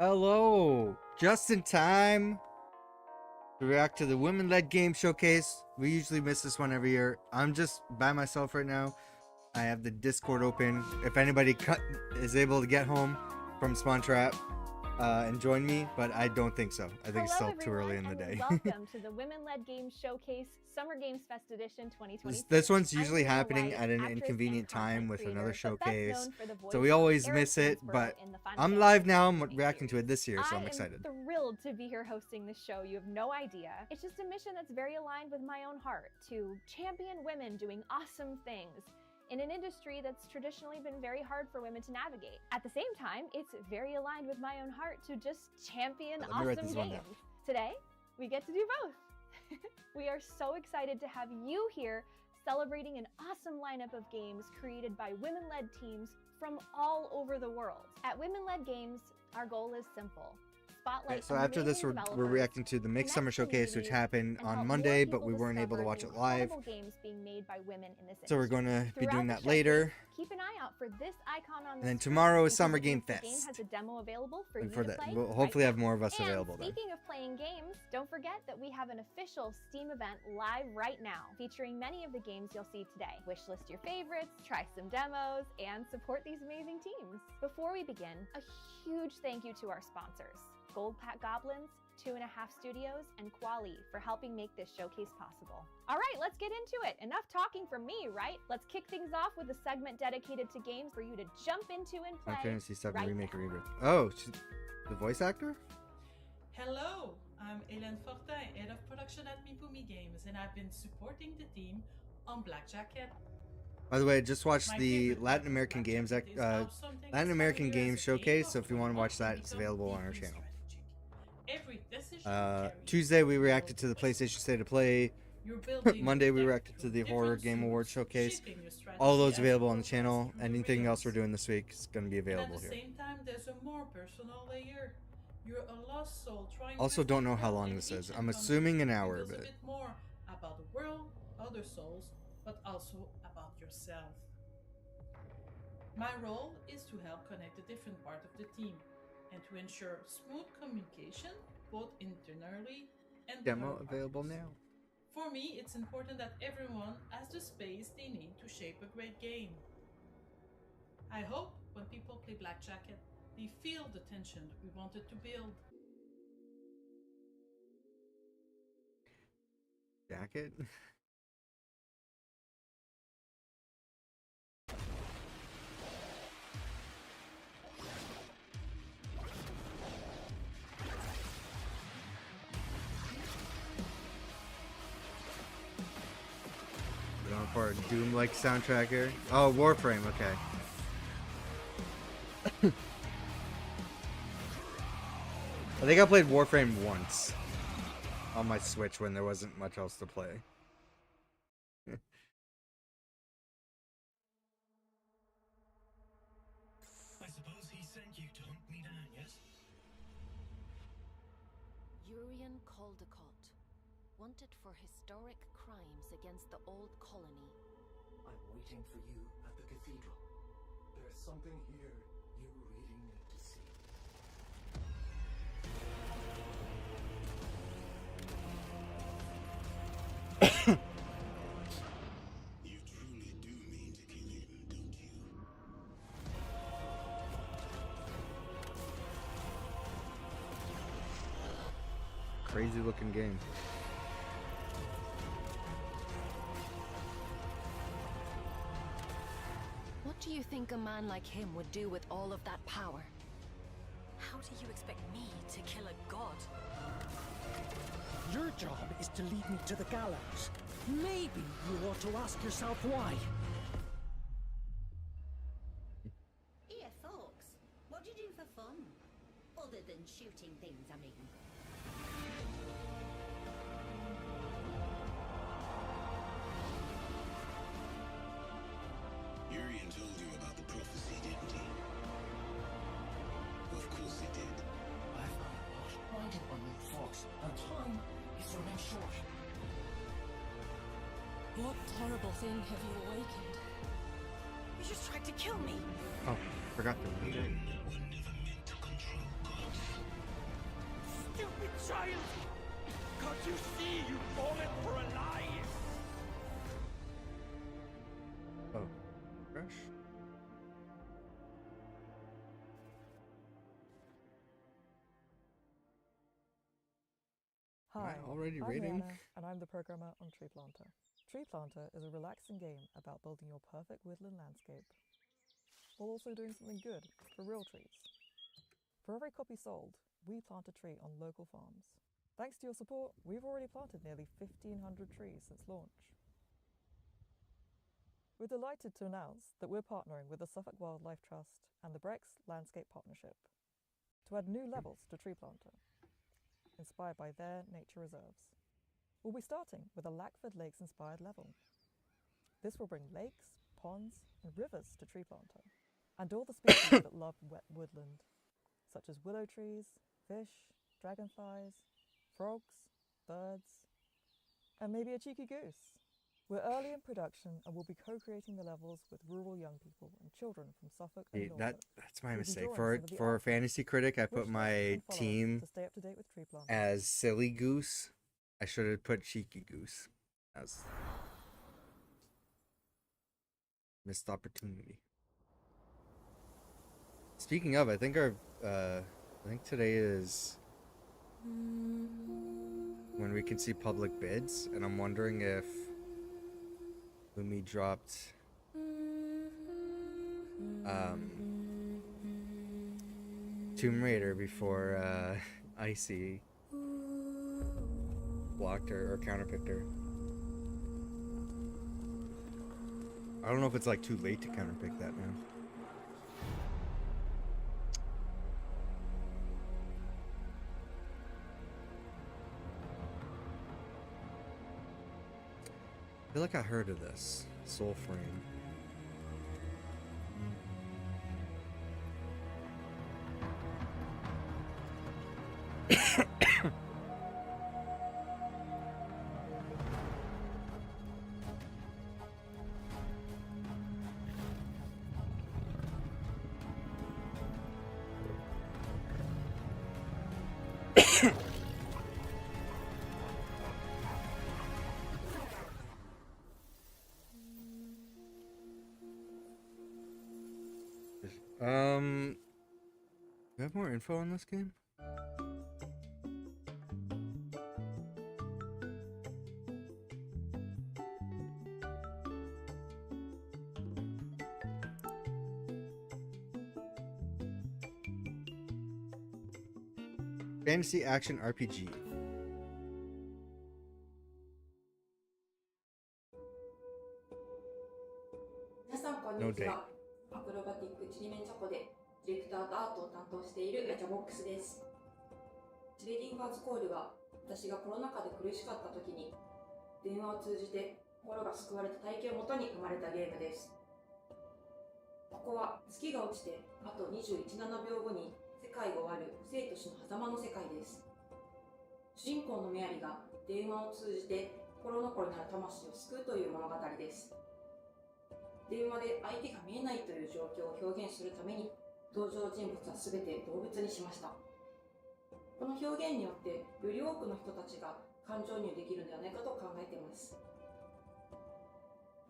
Hello! Just in time to react to the Women-Led Game Showcase. We usually miss this one every year. I'm just by myself right now. I have the Discord open. If anybody is able to get home from Spawn Trap and join me, but I don't think so. I think it's still too early in the day. Welcome to the Women-Led Games Showcase Summer Games Fest Edition 2020. This one's usually happening at an inconvenient time with another showcase, so we always miss it, but I'm live now. I'm reacting to it this year, so I'm excited. I'm thrilled to be here hosting this show. You have no idea. It's just a mission that's very aligned with my own heart, to champion women doing awesome things in an industry that's traditionally been very hard for women to navigate. At the same time, it's very aligned with my own heart to just champion awesome games. Today, we get to do both. We are so excited to have you here celebrating an awesome lineup of games created by women-led teams from all over the world. At Women-Led Games, our goal is simple. Okay, so after this, we're reacting to the Mixed Summer Showcase, which happened on Monday, but we weren't able to watch it live. So we're going to be doing that later. Keep an eye out for this icon on and then tomorrow is Summer Game Fest. The game has a demo available for and you to play. We'll hopefully have more of us available then. Speaking of playing games, don't forget that we have an official Steam event live right now, featuring many of the games you'll see today. Wishlist your favorites, try some demos, and support these amazing teams. Before we begin, a huge thank you to our sponsors, Goldpack Goblins, 2.5 Studios, and Quali for helping make this showcase possible. All right, let's get into it. Enough talking from me, right? Let's kick things off with a segment dedicated to games for you to jump into and play. Final Fantasy VII Remake and Rebirth. Oh, she's the voice actor? Hello, I'm Hélène Fortin, head of production at Mipumi Games, and I've been supporting the team on Black Jacket. By the way, I just watched the Latin American Games Showcase, so if you want to watch that, it's available on our channel. Tuesday we reacted to the PlayStation State of Play. Monday we reacted to the Horror Game Awards Showcase. All those available on the channel. Anything else we're doing this week is going to be available here. Also, don't know how long this is. I'm assuming an hour, but more about the world, other souls, but also about yourself. My role is to help connect the different parts of the team and to ensure smooth communication both internally and demo available now. For me, it's important that everyone has the space they need to shape a great game. I hope when people play Black Jacket, they feel the tension we wanted to build. Jacket? For a Doom-like soundtrack here. Oh, Warframe, okay. I think I played Warframe once on my Switch when there wasn't much else to play. I suppose he sent you to hunt me down, yes? Urian Caldecott, wanted for historic crimes against the old colony. I'm waiting for you at the cathedral. There's something here you really need to see. You truly do mean to kill him, don't you? Crazy looking game. What do you think a man like him would do with all of that power? How do you expect me to kill a god? Your job is to lead me to the gallows. Maybe you ought to ask yourself why. Here, folks. What do you do for fun? Other than shooting things, I mean. Urian told you about the prophecy, didn't he? Of course he did. I've blinded on you, Fox, and time is running short. What horrible thing have you awakened? You just tried to kill me. Oh, forgot to read it. One never meant to control gods. child! Can't you see you've fallen for a lie? Oh, fresh. Hi, already I'm rating? Rihanna, and I'm the programmer on Tree Planter. Tree Planter is a relaxing game about building your perfect woodland landscape, while also doing something good for real trees. For every copy sold, we plant a tree on local farms. Thanks to your support, we've already planted nearly 1,500 trees since launch. We're delighted to announce that we're partnering with the Suffolk Wildlife Trust and the Brex Landscape Partnership to add new levels to Tree Planter, inspired by their nature reserves. We'll be starting with a Lackford Lakes inspired level. This will bring lakes, ponds, and rivers to Tree Planter, and all the species that love wet woodland, such as willow trees, fish, dragonflies, frogs, birds, and maybe a cheeky goose. We're early in production and will be co-creating the levels with rural young people and children from Suffolk and Norfolk. That's my We'll be mistake. drawing For some of the for artists, Fantasy Critic, I wish put lists, my and follow us team to stay up to date with Tree Planter. as Silly Goose. I should have put Cheeky Goose as missed opportunity. Speaking of, I think today is when we can see public bids, and I'm wondering if Lumi dropped Tomb Raider before Icy blocked her or counterpicked her. I don't know if it's like too late to counterpick that now. I feel like I heard of this. Soul Frame. Do you have more info on this game? Fantasy action RPG. No date. アクロバティックちりめんチョコでディレクターとアートを担当しているガチャボックスです。トレーディングアーツコールは私がコロナ禍で苦しかった時に電話を通じて心が救われた体験をもとに生まれたゲームです。ここは月が落ちてあと21.7秒後に世界が終わる生と死の狭間の世界です。主人公のメアリが電話を通じて心残りなる魂を救うという物語です。電話で相手が見えないという状況を表現するために登場人物は全て動物にしました。この表現によってより多くの人たちが感情移入できるのではないかと考えています。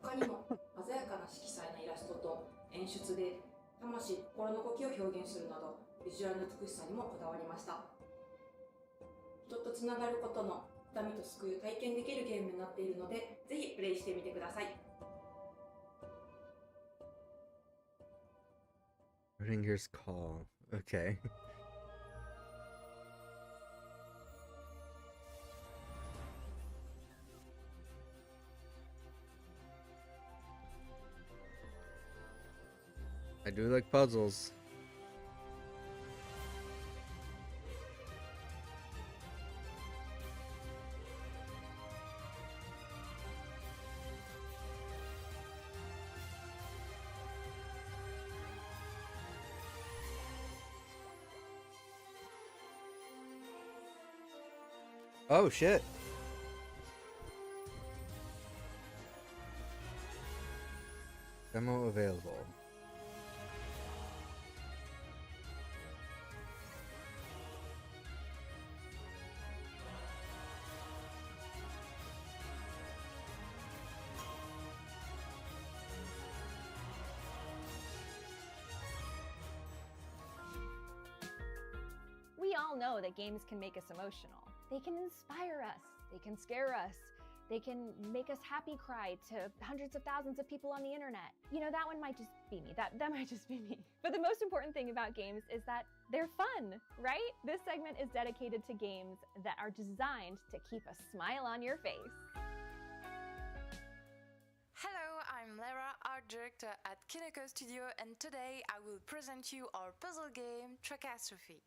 他にも鮮やかな色彩のイラストと演出で魂、心の動きを表現するなどビジュアルの美しさにもこだわりました。人とつながることの痛みと救いを体験できるゲームになっているのでぜひプレイしてみてください。Ringer's Call. Okay. I do like puzzles. Oh shit. Demo available. know that games can make us emotional. They can inspire us, they can scare us, they can make us happy cry to hundreds of thousands of people on the internet. You know, that one might just be me. That might just be me. But the most important thing about games is that they're fun, right? This segment is dedicated to games that are designed to keep a smile on your face. Hello, I'm Lara, art director at Kineko Studio, and today I will present you our puzzle game, Tracastrophe.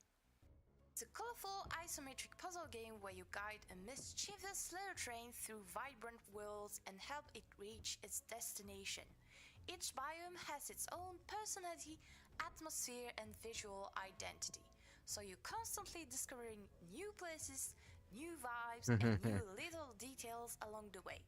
It's a colorful isometric puzzle game where you guide a mischievous little train through vibrant worlds and help it reach its destination. Each biome has its own personality, atmosphere, and visual identity, so you're constantly discovering new places, new vibes, and new little details along the way.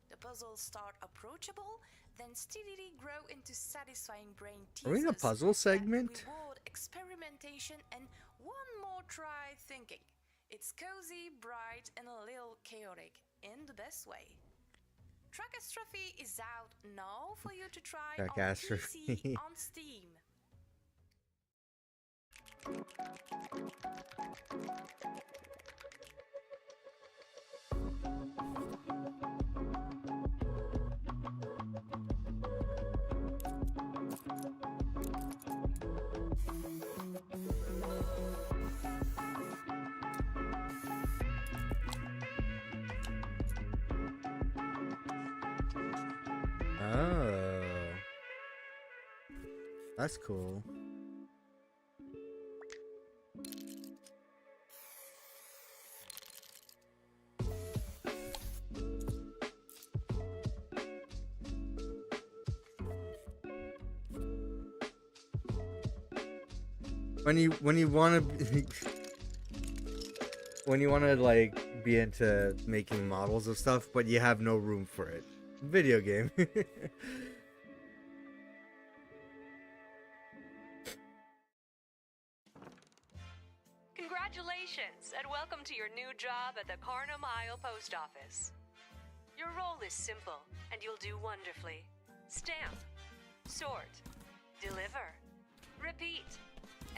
The puzzles start approachable, then steadily grow into satisfying brain teasers. Are we in a puzzle segment? That reward experimentation and one more try thinking. It's cozy, bright, and a little chaotic in the best way. Tracastrophe is out now for you to try on PC on Steam. Oh, that's cool. When you want to when you want to like be into making models of stuff, but you have no room for it. Video game. Congratulations and welcome to your new job at the Carnum Isle Post Office. Your role is simple and you'll do wonderfully. Stamp, sort, deliver, repeat.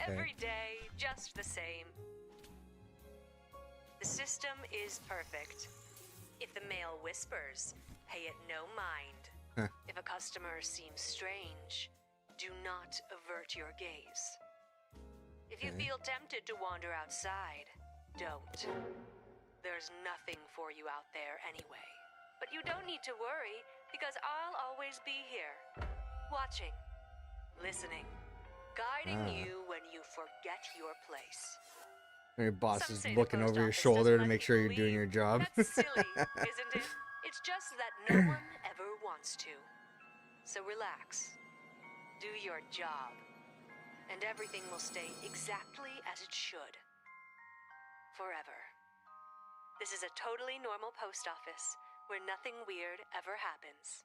Every day, just the same. The system is perfect. If the mail whispers, pay it no mind. If a customer seems strange, do not avert your gaze. If you feel tempted to wander outside, don't. There's nothing for you out there anyway. But you don't need to worry, because I'll always be here. Watching, listening, guiding you when you forget your place. Your boss is looking over your shoulder to make sure you're doing your job. That's silly, isn't it? It's just that no one ever wants to. So relax. Do your job. And everything will stay exactly as it should. Forever. This is a totally normal post office where nothing weird ever happens.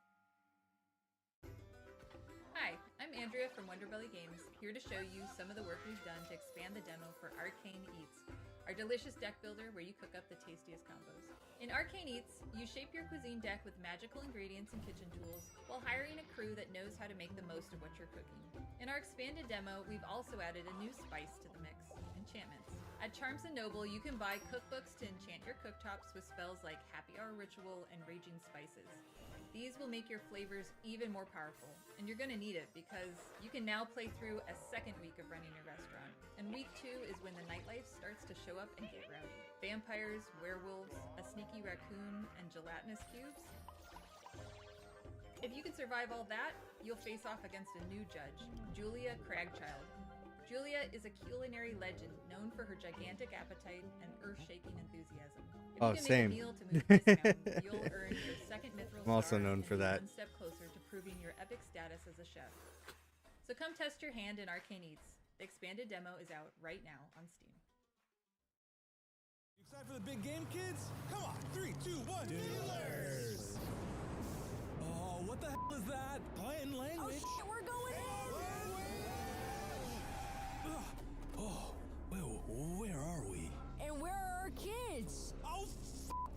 Hi, I'm Andrea from Wonderbelly Games, here to show you some of the work we've done to expand the demo for Arcane Eats, our delicious deck builder where you cook up the tastiest combos. In Arcane Eats, you shape your cuisine deck with magical ingredients and kitchen tools, while hiring a crew that knows how to make the most of what you're cooking. In our expanded demo, we've also added a new spice to the mix, enchantments. At Charms & Noble, you can buy cookbooks to enchant your cooktops with spells like Happy Hour Ritual and Raging Spices. These will make your flavors even more powerful, and you're going to need it because you can now play through a second week of running your restaurant. And week 2 is when the nightlife starts to show up and get rowdy. Vampires, werewolves, a sneaky raccoon, and gelatinous cubes. If you can survive all that, you'll face off against a new judge, Julia Cragchild. Julia is a culinary legend known for her gigantic appetite and earth-shaking enthusiasm. If you can same. make a meal to move this mountain, you'll earn your second Mithril I'm also star known and for be that. one step closer to proving your epic status as a chef. So come test your hand in Arcane Eats. The expanded demo is out right now on Steam. You excited for the big game, kids? Come on, 3, 2, 1, dealers! Oh, what the hell is that? Plain language. Oh shit, we're going in! Oh, well, where are we? And where are our kids? Oh,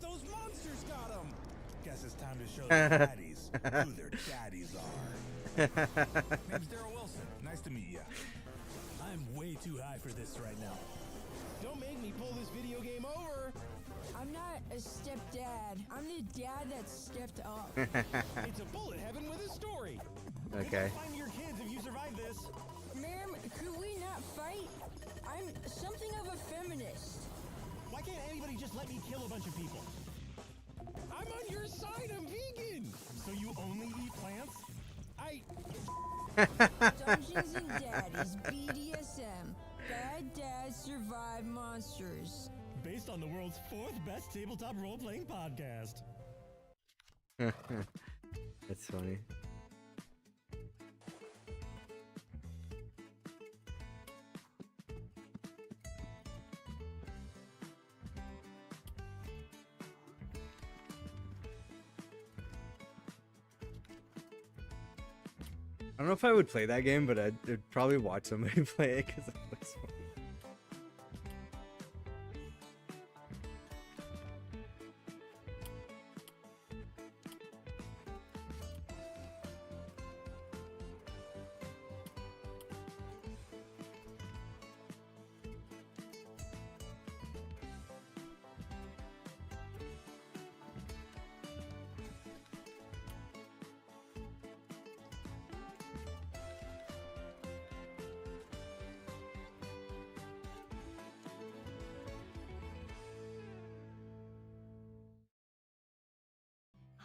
those monsters got them! Guess it's time to show the daddies who their daddies are. Name's Daryl Wilson. Nice to meet you. I'm way too high for this right now. Don't make me pull this video game over. I'm not a stepdad. I'm the dad that stepped up. It's a bullet heaven with a story. Okay. Find your kids if you survive this. Ma'am, could we not fight? I'm something of a feminist. Why can't anybody just let me kill a bunch of people? I'm on your side. I'm vegan. So you only eat plants? Dungeons and Daddies, BDSM. Bad dads survive monsters. Based on the world's 4th best tabletop role-playing podcast. That's funny. I don't know if I would play that game, but I'd probably watch somebody play it because it looks funny.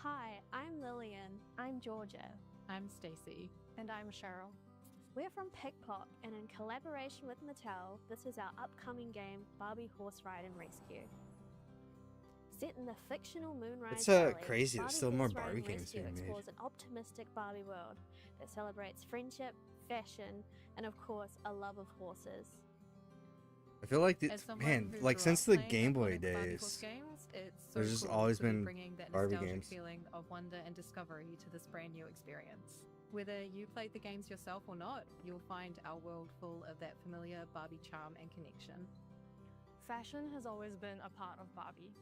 Hi, I'm Lillian. I'm Georgia. I'm Stacy. And I'm Cheryl. We're from Pickpock, and in collaboration with Mattel, this is our upcoming game, Barbie Horse Ride and Rescue. Set in the fictional Moonrise It's Valley, crazy. There's still more Horse Ride Barbie and games Rescue being made. explores an optimistic Barbie world that celebrates friendship, fashion, and of course, a love of horses. I feel like As someone man, who like grew since up the playing Game Boy iconic Barbie Horse days, games, it's so there's just cool always to be been bringing that Barbie nostalgic games. feeling of wonder and discovery to this brand new experience. Whether you played the games yourself or not, you'll find our world full of that familiar Barbie charm and connection. Fashion has always been a part of Barbie.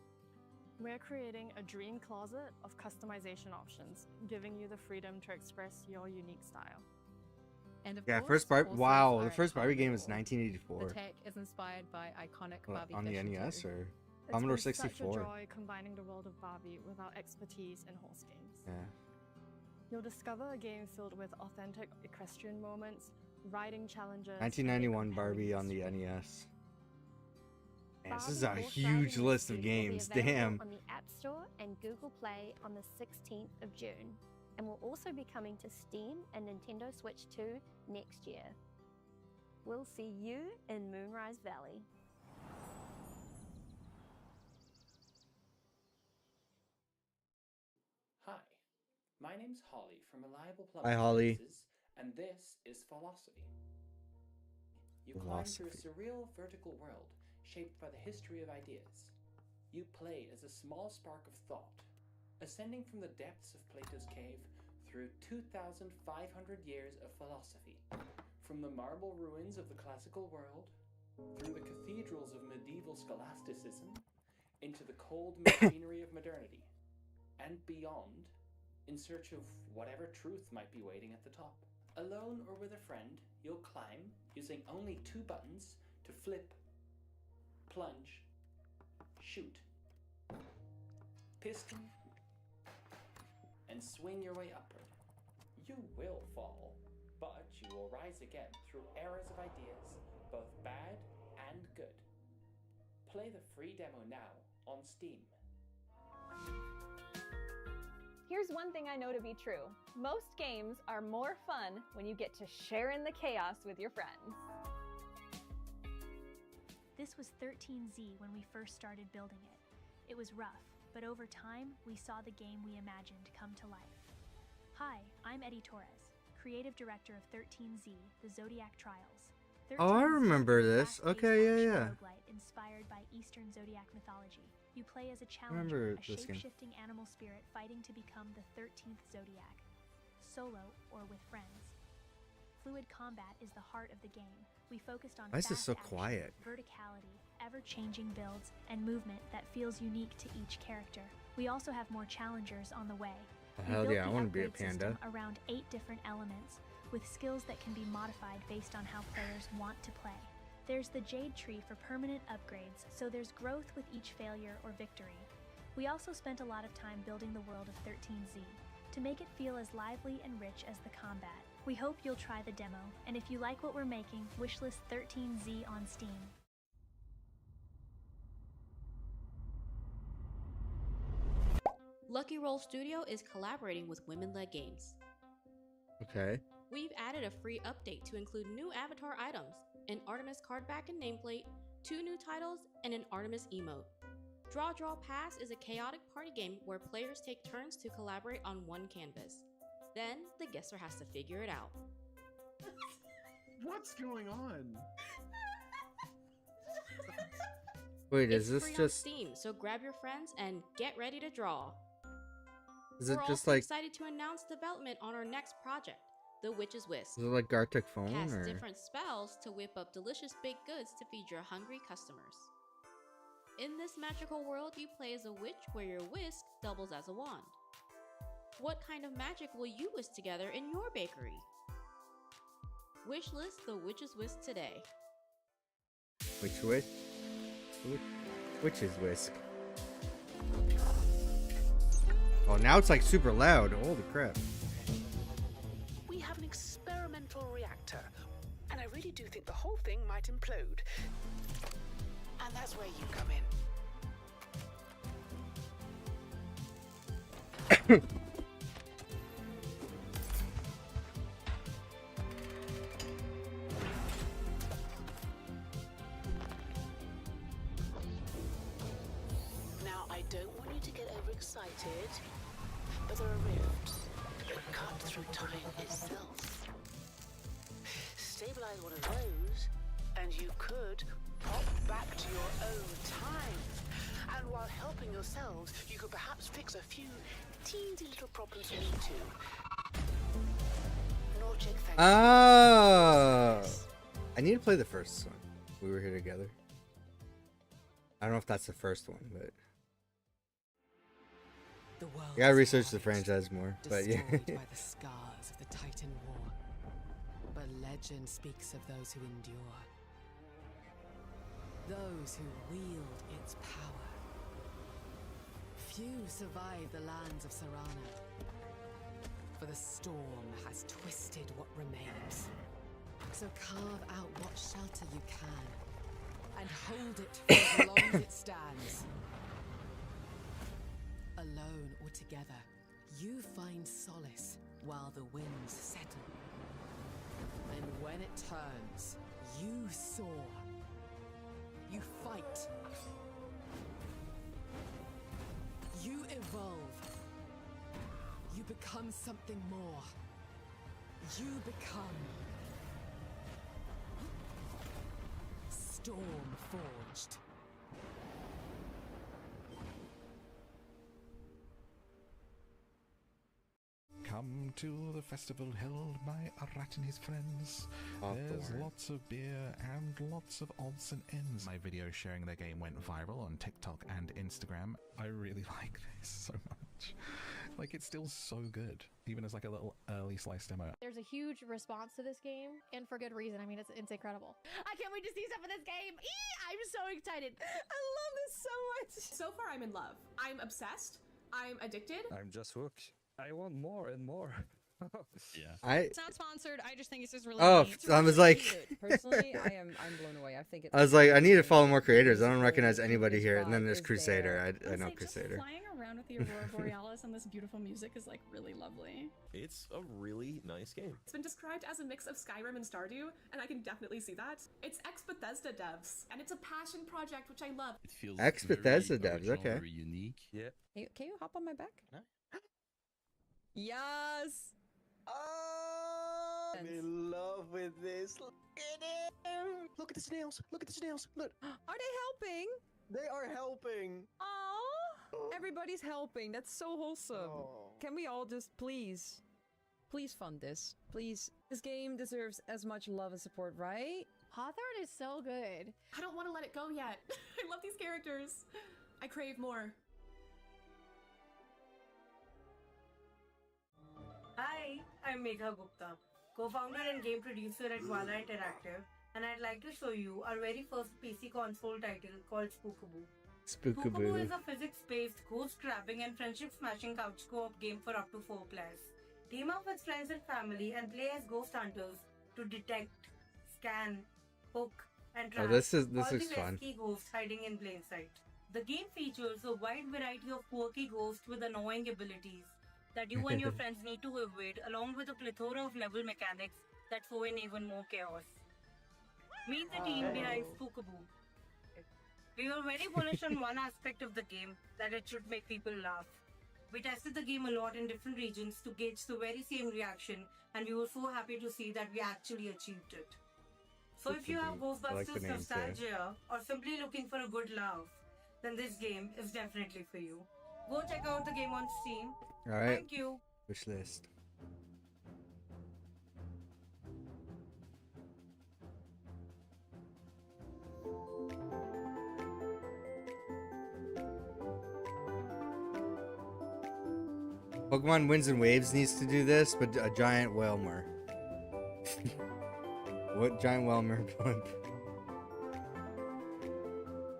We're creating a dream closet of customization options, giving you the freedom to express your unique style. And of Yeah, course, first Barbie. horses Wow, are the at first the Barbie heart game of was it all. 1984. The tech is inspired by iconic What, Barbie on the fashion NES too. or It's Commodore been such a 64? joy combining the world of Barbie with our expertise in horse games. Yeah. You'll discover a game filled with authentic equestrian moments, riding challenges, and 1991 Barbie on the NES. Man, this is a huge list of games. Damn. On the App Store and Google Play on the 16th of June, and will also be coming to Steam and Nintendo Switch 2 next year. We'll see you in Moonrise Valley. Hi, my name's Holly from Reliable Hi, Plumbing Holly. Services, and this is Philosophy. You climb through a surreal vertical world shaped by the history of ideas. You play as a small spark of thought, ascending from the depths of Plato's cave through 2,500 years of philosophy, from the marble ruins of the classical world, through the cathedrals of medieval scholasticism, into the cold machinery of modernity, and beyond, in search of whatever truth might be waiting at the top. Alone or with a friend, you'll climb using only 2 buttons to flip, plunge, shoot, piston, and swing your way upward. You will fall, but you will rise again through eras of ideas, both bad and good. Play the free demo now on Steam. Here's one thing I know to be true. Most games are more fun when you get to share in the chaos with your friends. This was 13Z when we first started building it. It was rough, but over time, we saw the game we imagined come to life. Hi, I'm Eddie Torres, creative director of 13Z, the Zodiac Trials. Oh, I 13Z remember is a this. fast-paced Okay, yeah, action yeah. roguelite inspired by Eastern Zodiac mythology. You play as a remember challenger, a this game. shape-shifting animal spirit fighting to become the 13th Zodiac, solo or with friends. Fluid combat is the heart of the game. We focused on Why is this fast so action, quiet? verticality, ever-changing builds, and movement that feels unique to each character. We also have more challengers on the way. Oh, We hell built yeah, I the wanna be a upgrade panda. system around 8 different elements, with skills that can be modified based on how players want to play. There's the Jade Tree for permanent upgrades, so there's growth with each failure or victory. We also spent a lot of time building the world of 13Z to make it feel as lively and rich as the combat. We hope you'll try the demo, and if you like what we're making, wishlist 13Z on Steam. Lucky Roll Studio is collaborating with Women Led Games. Okay. We've added a free update to include new avatar items, an Artemis card back and nameplate, 2 new titles, and an Artemis emote. Draw Draw Pass is a chaotic party game where players take turns to collaborate on one canvas. Then, the guesser has to figure it out. What's going on? Wait, It's is this free on just... Steam, so grab your friends and get ready to draw. Is it We're just also like... excited to announce development on our next project, The Witch's Whisk. Is it like Gartic Phone Cast or... different spells to whip up delicious baked goods to feed your hungry customers. In this magical world, you play as a witch where your whisk doubles as a wand. What kind of magic will you whisk together in your bakery? Wishlist The Witch's Whisk today. Witch's Whisk. Oh, now it's like super loud. Holy crap. We have an experimental reactor, and I really do think the whole thing might implode. And that's where you come in. Now, I don't want you to get overexcited, but there are rifts that cut through time itself. Stabilize one of those, and you could pop back to your own time. And while helping yourselves, you could perhaps fix a few teensy little problems for me too. Norchic, thank Oh! I need to play the first one. We were here together. I don't know if that's the first one, but... The world I gotta research the franchise more, but yeah. destroyed by the scars of the Titan War. But legend speaks of those who endure. Those who wield its power. Few survive the lands of Serana. For the storm has twisted what remains. So carve out what shelter you can. And hold it for as long as it stands. Alone or together, you find solace while the winds settle. And when it turns, you soar. You fight. You evolve. You become something more. You become Stormforged. Come to the festival held by Arat and his friends. There's lots of beer and lots of odds and ends. My video sharing their game went viral on TikTok and Instagram. I really like this so much. Like, it's still so good, even as like a little early slice demo. There's a huge response to this game, and for good reason. I mean, it's incredible. I can't wait to see stuff in this game. I'm so excited. I love this so much. So far, I'm in love. I'm obsessed. I'm addicted. I'm just hooked. I want more and more. Yeah. It's not sponsored. I just think it's just really. Oh, neat. I was like... Personally, I'm blown away. I think I was like, I need to follow more creators. I don't recognize anybody here. And then there's Crusader. I know Crusader. Flying around with the Aurora Borealis and this beautiful music is like really lovely. It's a really nice game. It's been described as a mix of Skyrim and Stardew, and I can definitely see that. It's ex-Bethesda devs, and it's a passion project, which I love. It feels Ex-Bethesda very devs, original, okay. Very unique. Yeah. Can you hop on my back? Yes. I'm in love with this. Look at him! Look at the snails! Look at the snails! Look! Are they helping? They are helping! Oh, everybody's helping. That's so wholesome. Can we all just please fund this? Please. This game deserves as much love and support, right? Hawthorne is so good. I don't want to let it go yet. I love these characters. I crave more. Hi, I'm Megha Gupta, co-founder and game producer at Vala Interactive, and I'd like to show you our very first PC console title called Spookaboo. Spookaboo. is a physics-based ghost-grabbing and friendship-smashing couch co-op game for up to 4 players. Team up with friends and family and play as ghost hunters to detect, scan, hook, and trap this all looks the fun. pesky ghosts hiding in plain sight. The game features a wide variety of quirky ghosts with annoying abilities that you and your friends need to evade, along with a plethora of level mechanics that throw in even more chaos. Meet the team behind Spookaboo. We were very bullish on one aspect of the game, that it should make people laugh. We tested the game a lot in different regions to gauge the very same reaction, and we were so happy to see that we actually achieved it. So if you have I like the Ghostbusters names there. nostalgia or simply looking for a good laugh, then this game is definitely for you. Go check out the game on Steam. Alright. Thank you. Wish list. Pokemon Winds and Waves needs to do this, but a giant Whalmer. What giant Whalmer blimp?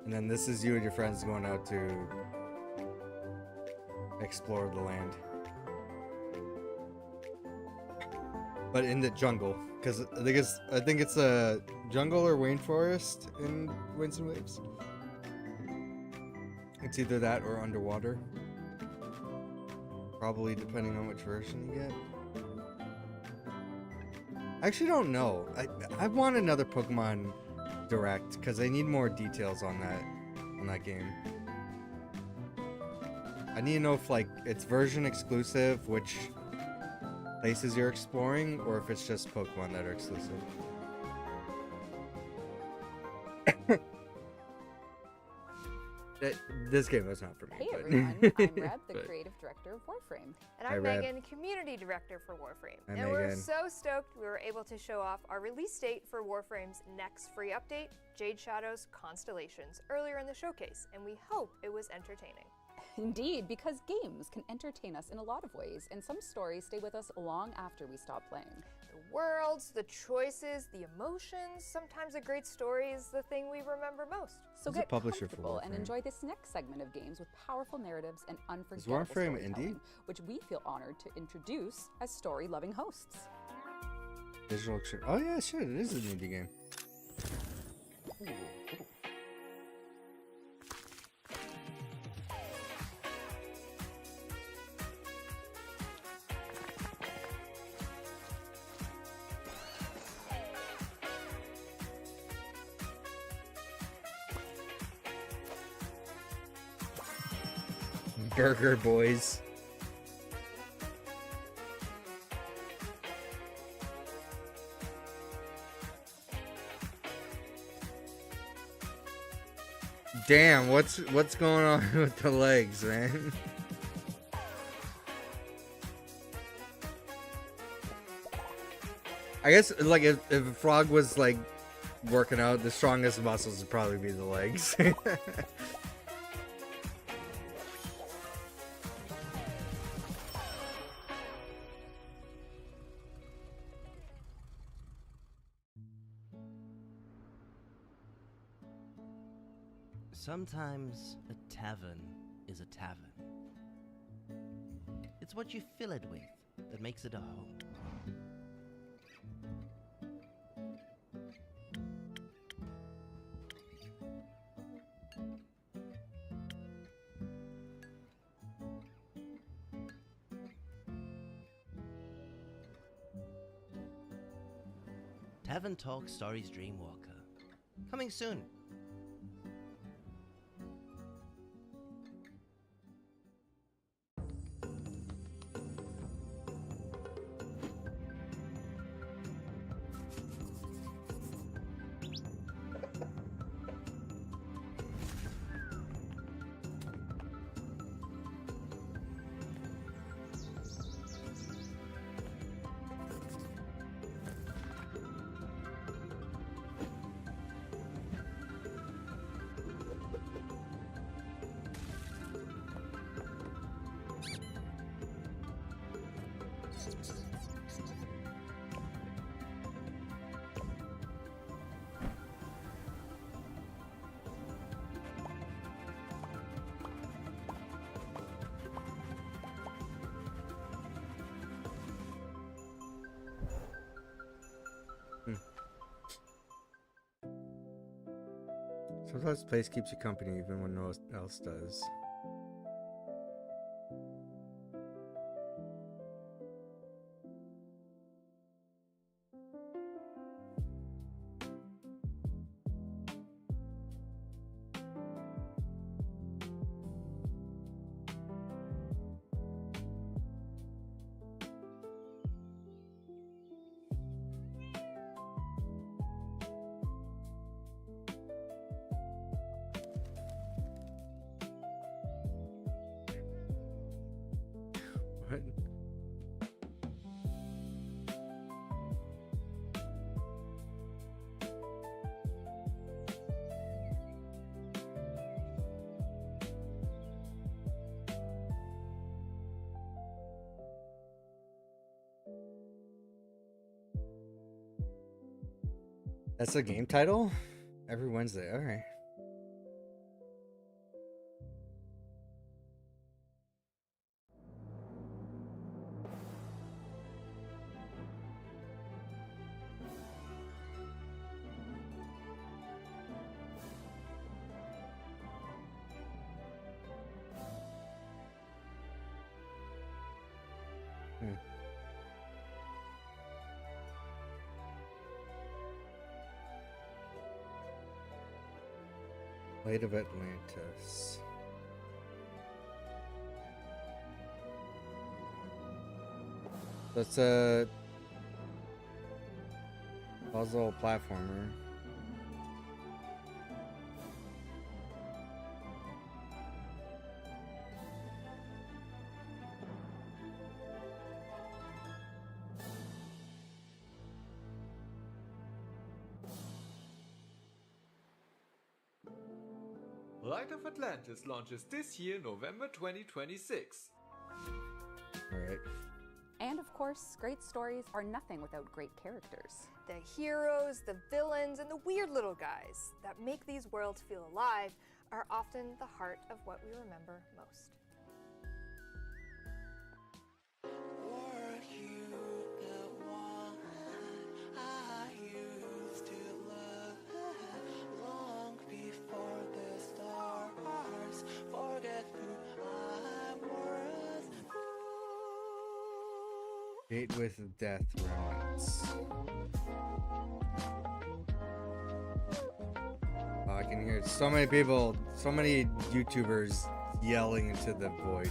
And then this is you and your friends going out to explore the land. But in the jungle, because I think it's a jungle or rainforest in Winds and Waves. It's either that or underwater. Probably depending on which version you get. I actually don't know. I want another Pokemon Direct because I need more details on that game. I need to know if like it's version exclusive, which places you're exploring, or if it's just Pokemon that are exclusive. This game was not for me. Hey but- everyone, I'm Reb, the but- creative director of Warframe. And Hi, I'm Reb. Megan, community director for Warframe. Hi, and we're Megan. so stoked we were able to show off our release date for Warframe's next free update, Jade Shadows Constellations, earlier in the showcase, and we hope it was entertaining. Indeed, because games can entertain us in a lot of ways, and some stories stay with us long after we stop playing. The worlds, the choices, the emotions, sometimes a great story is the thing we remember most. So Who's the get publisher for comfortable and Warframe? enjoy this next segment of games with powerful narratives and unforgettable Warframe indie? storytelling, which we feel honored to introduce as story-loving hosts. Digital. Oh yeah, shit! It is an indie game. Burger Boys. Damn, what's going on with the legs, man? I guess like if a frog was like working out, the strongest muscles would probably be the legs. Sometimes a tavern is a tavern. It's what you fill it with that makes it a home. Tavern Talk Stories Dreamwalker. Coming soon. Sometimes place keeps you company even when no one else does. What? That's a game title? Every Wednesday, alright. Light of Atlantis. That's a puzzle platformer. Light of Atlantis launches this year, November 2026. Alright. And of course, great stories are nothing without great characters. The heroes, the villains, and the weird little guys that make these worlds feel alive are often the heart of what we remember most. Date with Death Remnants. Oh, I can hear so many people, so many YouTubers yelling into the void.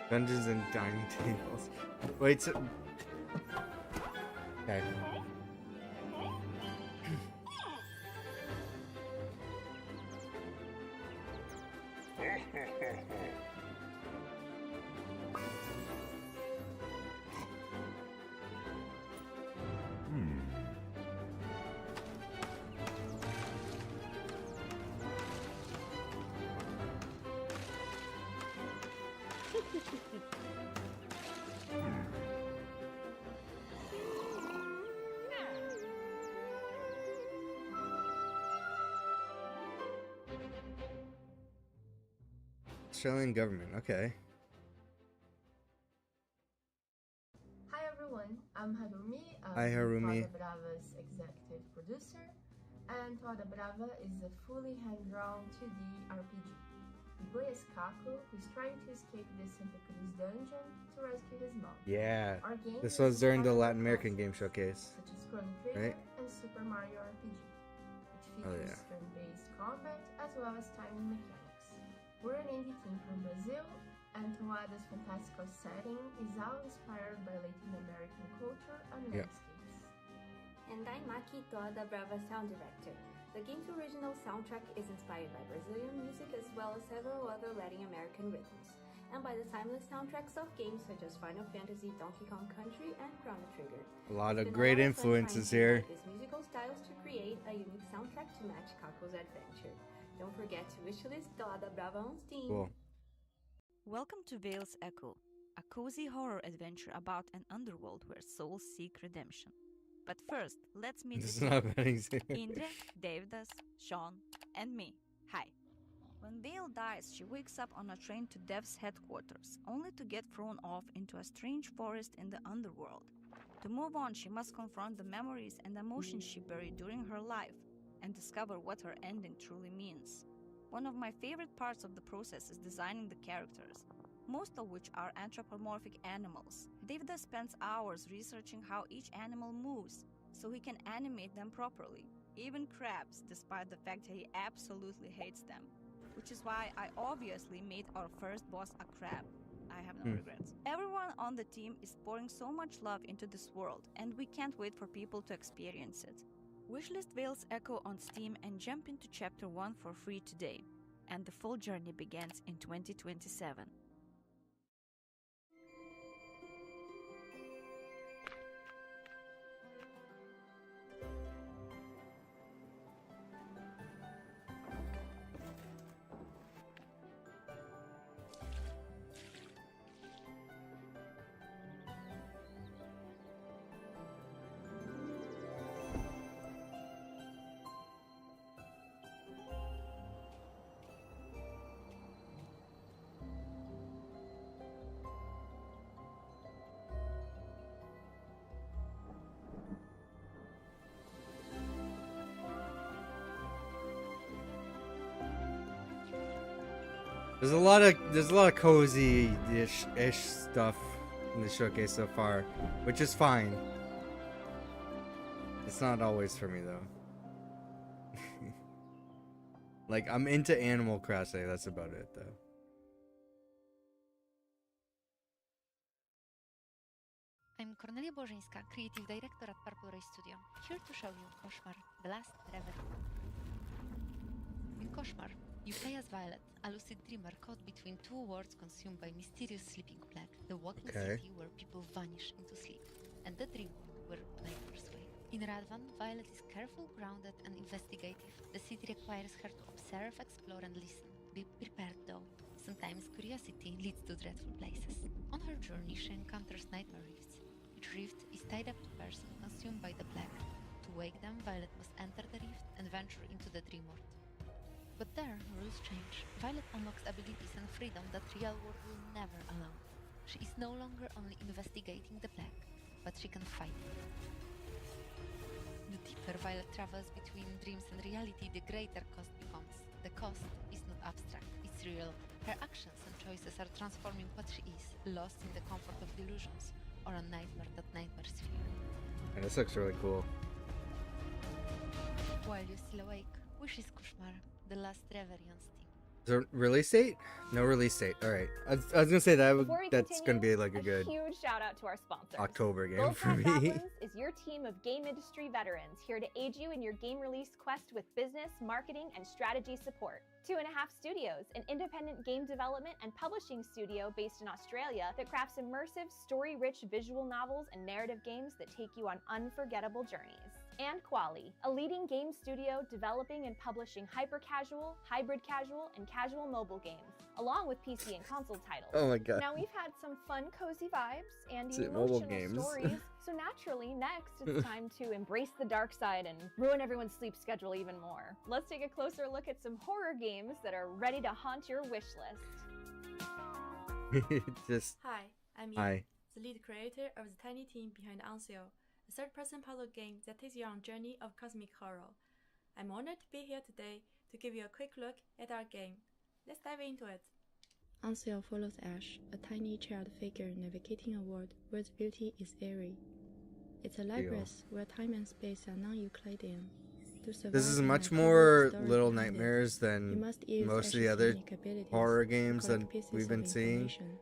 Dungeons and dining tables. Wait, so... Okay. Australian government, okay. Hi everyone, I'm Harumi. Hi, Harumi. Toda Brava's executive producer, and Toda Brava is a fully hand-drawn 2D RPG. We play as Kako, who's trying to escape the Santa Cruz dungeon to rescue his mom. Yeah, Our game this is was during the inspired by Latin American Game concepts Showcase, such as Chrono Trigger right? and Super Mario RPG. It Oh, features yeah. turn-based combat as well as timing mechanics. We're an indie team from Brazil, and Toada's fantastical setting is all inspired by Latin American culture and Yeah. landscapes. And I'm Maki Toada Brava, sound director. The game's original soundtrack is inspired by Brazilian music as well as several other Latin American rhythms, and by the timeless soundtracks of games such as Final Fantasy, Donkey Kong Country, and Chrono Trigger. A lot It's of been great lot of fun influences trying to here. unite these musical styles to create a unique soundtrack to match Kako's adventure. Don't forget to wishlist Toada Brava on Steam. Cool. Welcome to Veil's Echo, a cozy horror adventure about an underworld where souls seek redemption. But first, let's meet This the is not team. bad easy. Indra, Davidas, Sean, and me. Hi. When Veil dies, she wakes up on a train to Dev's headquarters, only to get thrown off into a strange forest in the underworld. To move on, she must confront the memories and emotions she buried during her life, and discover what her ending truly means. One of my favorite parts of the process is designing the characters, most of which are anthropomorphic animals. David spends hours researching how each animal moves, so he can animate them properly, even crabs, despite the fact that he absolutely hates them. Which is why I obviously made our first boss a crab. I have no regrets. Everyone on the team is pouring so much love into this world, and we can't wait for people to experience it. Wishlist Veil's Echo on Steam and jump into Chapter 1 for free today. And the full journey begins in 2027. There's a lot of cozy-ish stuff in the showcase so far, which is fine. It's not always for me though. Like, I'm into Animal Crossing, that's about it though. I'm Cornelia Bożyńska, Creative Director at Purple Ray Studio, here to show you Koszmar, The Last Reverie. In Koszmar, you play as Violet, a lucid dreamer caught between two worlds consumed by mysterious sleeping plague, the walking city where people vanish into sleep, and the dream world where nightmares sway. In Radvan, Violet is careful, grounded, and investigative. The city requires her to observe, explore, and listen. Be prepared though. Sometimes curiosity leads to dreadful places. On her journey, she encounters nightmare rifts. Each rift is tied up to a person consumed by the plague. To wake them, Violet must enter the rift and venture into the dream world. But there, rules change. Violet unlocks abilities and freedom that real world will never allow. She is no longer only investigating the plague, but she can fight it. The deeper Violet travels between dreams and reality, the greater cost becomes. The cost is not abstract, it's real. Her actions and choices are transforming what she is, lost in the comfort of delusions, or a nightmare that nightmares fear. And this looks really cool. While you're still awake, wish is Koszmar, The Last Reverie on Steam. Is there a release date? No release date. Alright. I was gonna say that Before we that's gonna be like a good huge shout out to our sponsors. October game Gold for Pack me. Goblins is your team of game industry veterans here to aid you in your game release quest with business, marketing, and strategy support. 2.5 Studios, an independent game development and publishing studio based in Australia that crafts immersive, story-rich visual novels and narrative games that take you on unforgettable journeys. And Quali, a leading game studio developing and publishing hyper-casual, hybrid casual, and casual mobile games, along with PC and console titles. Oh my god. Now we've had some fun, cozy vibes and Is it mobile emotional games? stories, so naturally, next it's time to embrace the dark side and ruin everyone's sleep schedule even more. Let's take a closer look at some horror games that are ready to haunt your wish list. Just Hi, I'm Hi. Ian, the lead creator of the tiny team behind Anxio, a third-person puzzle game that takes you on a journey of cosmic horror. I'm honored to be here today to give you a quick look at our game. Let's dive into it. Anxio follows Ash, a tiny child figure navigating a world where the beauty is eerie. It's a labyrinth where time and space are non-Euclidean. To survive This is and much uncover more the story Little behind it, Nightmares you than must use most of the Ash's other unique abilities horror to games that collect pieces we've of been seeing. information,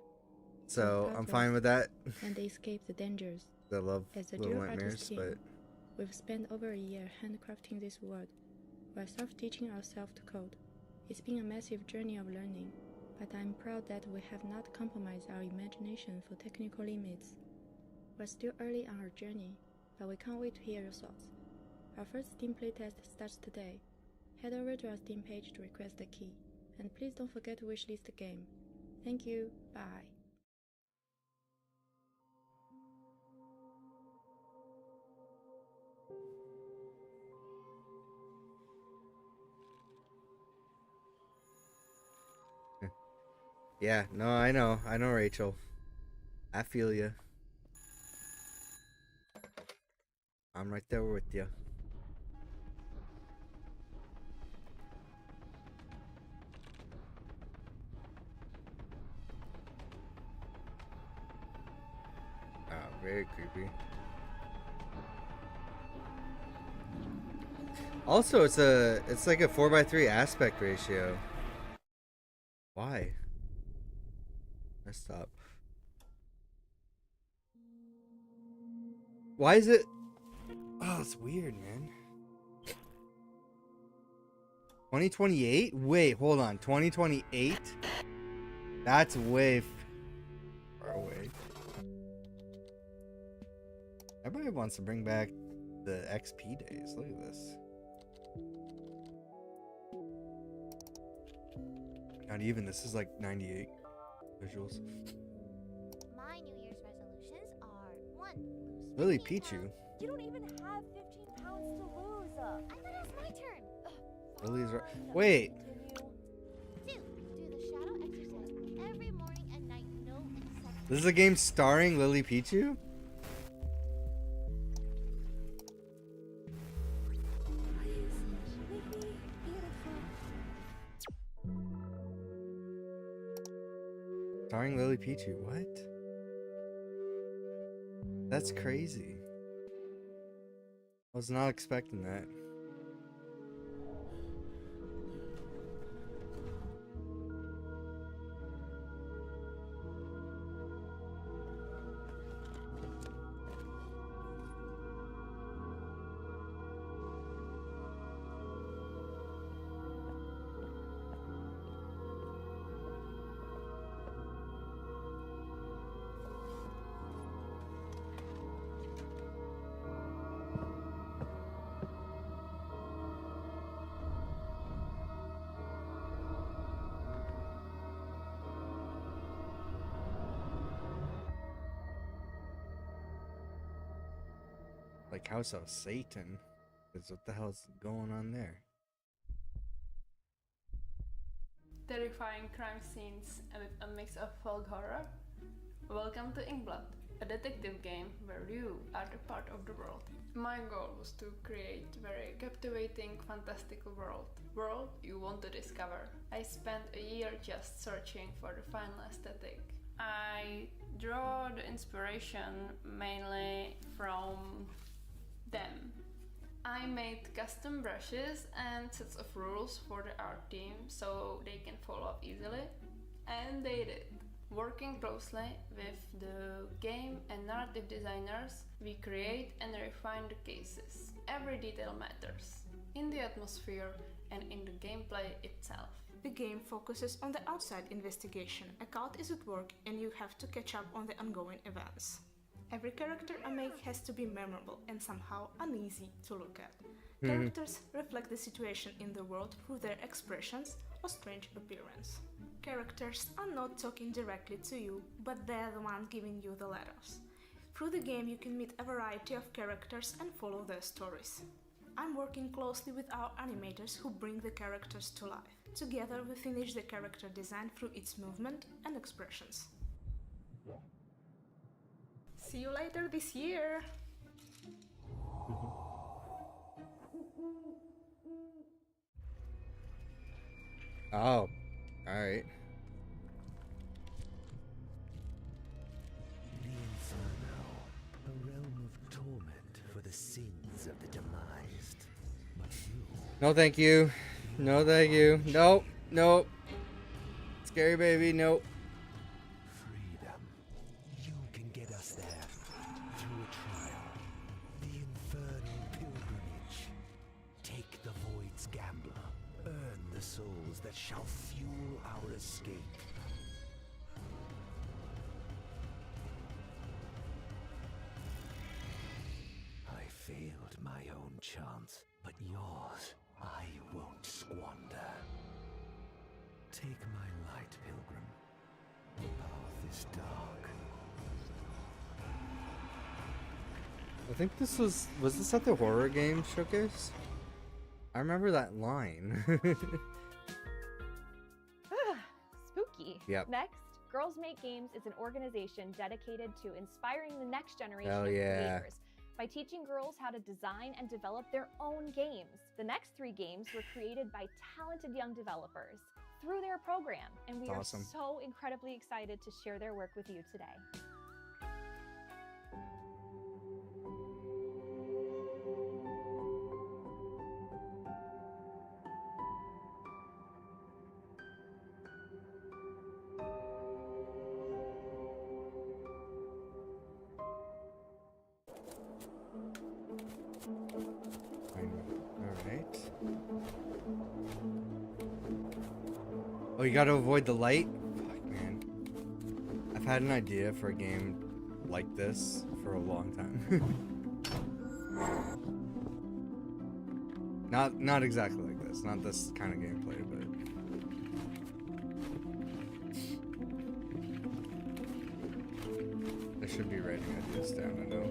So solve I'm fine puzzles, with that. and escape the dangers. I love As a Little dual Nightmares, artist team, but we've spent over a year handcrafting this world while self-teaching ourselves to code. It's been a massive journey of learning, but I'm proud that we have not compromised our imagination for technical limits. We're still early on our journey, but we can't wait to hear your thoughts. Our first Steam playtest starts today. Head over to our Steam page to request the key, and please don't forget to wishlist the game. Thank you, bye. yeah, no, I know, Rachel. I feel you. I'm right there with you. Oh, very creepy. Also, it's like a 4:3 aspect ratio. Why? Messed up. Why is it? Oh, it's weird, man. 2028? Wait, hold on. 2028? That's way far away. Everybody wants to bring back the XP days. Look at this. Not even. This is like 98 visuals. My New Year's resolutions are 1. Lose Lily 15 Pichu. pounds. You don't even have 15 pounds to lose. I thought it was my turn. Lily's right. Wait. 2. Do the shadow exercise every morning and night. No exception. This is a game starring Lily Pichu? Starring Lily Pichu. What? That's crazy. I was not expecting that. Like House of Satan. Because what the hell's going on there? Terrifying crime scenes with a mix of folk horror. Welcome to Inkblood, a detective game where you are the part of the world. My goal was to create a very captivating, fantastical world you want to discover. I spent a year just searching for the final aesthetic. I draw the inspiration mainly from them. I made custom brushes and sets of rules for the art team so they can follow up easily, and they did. Working closely with the game and narrative designers, we create and refine the cases. Every detail matters, in the atmosphere and in the gameplay itself. The game focuses on the outside investigation. A cult is at work and you have to catch up on the ongoing events. Every character I make has to be memorable and somehow uneasy to look at. Characters reflect the situation in the world through their expressions or strange appearance. Characters are not talking directly to you, but they're the ones giving you the letters. Through the game you can meet a variety of characters and follow their stories. I'm working closely with our animators who bring the characters to life. Together we finish the character design through its movement and expressions. See you later this year! Oh, alright. The Inferno, a realm of torment for the sins of the demised. But you... No, thank you. No, thank you. Nope. Nope. Scary baby. Nope. Freedom. You can get us there. Through a trial. The infernal pilgrimage. Take the void's gamble. Earn the souls that shall fuel our escape. I failed my own chance, but yours I won't squander. Take my light, pilgrim. The path is dark. I think this was this at the horror game showcase? I remember that line. Spooky. Yep. Next, Girls Make Games is an organization dedicated to inspiring the next generation Hell of yeah. creators by teaching girls how to design and develop their own games. The next 3 games were created by talented young developers through their program, and we That's awesome. are so incredibly excited to share their work with you today. Alright. Oh, you gotta avoid the light? Fuck, man. I've had an idea for a game like this for a long time. Not exactly like this. Not this kind of gameplay, but... I should be writing ideas down, I know.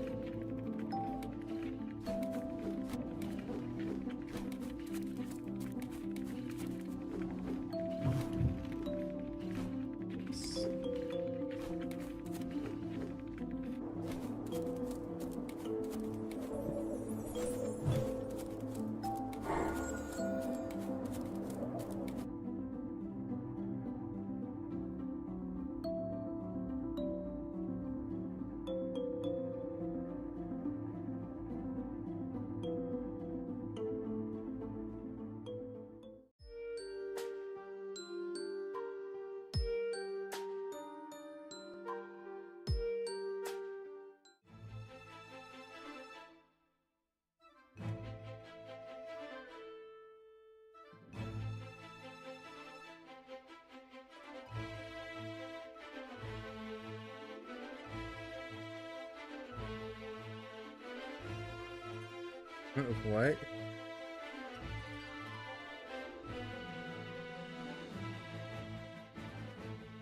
What?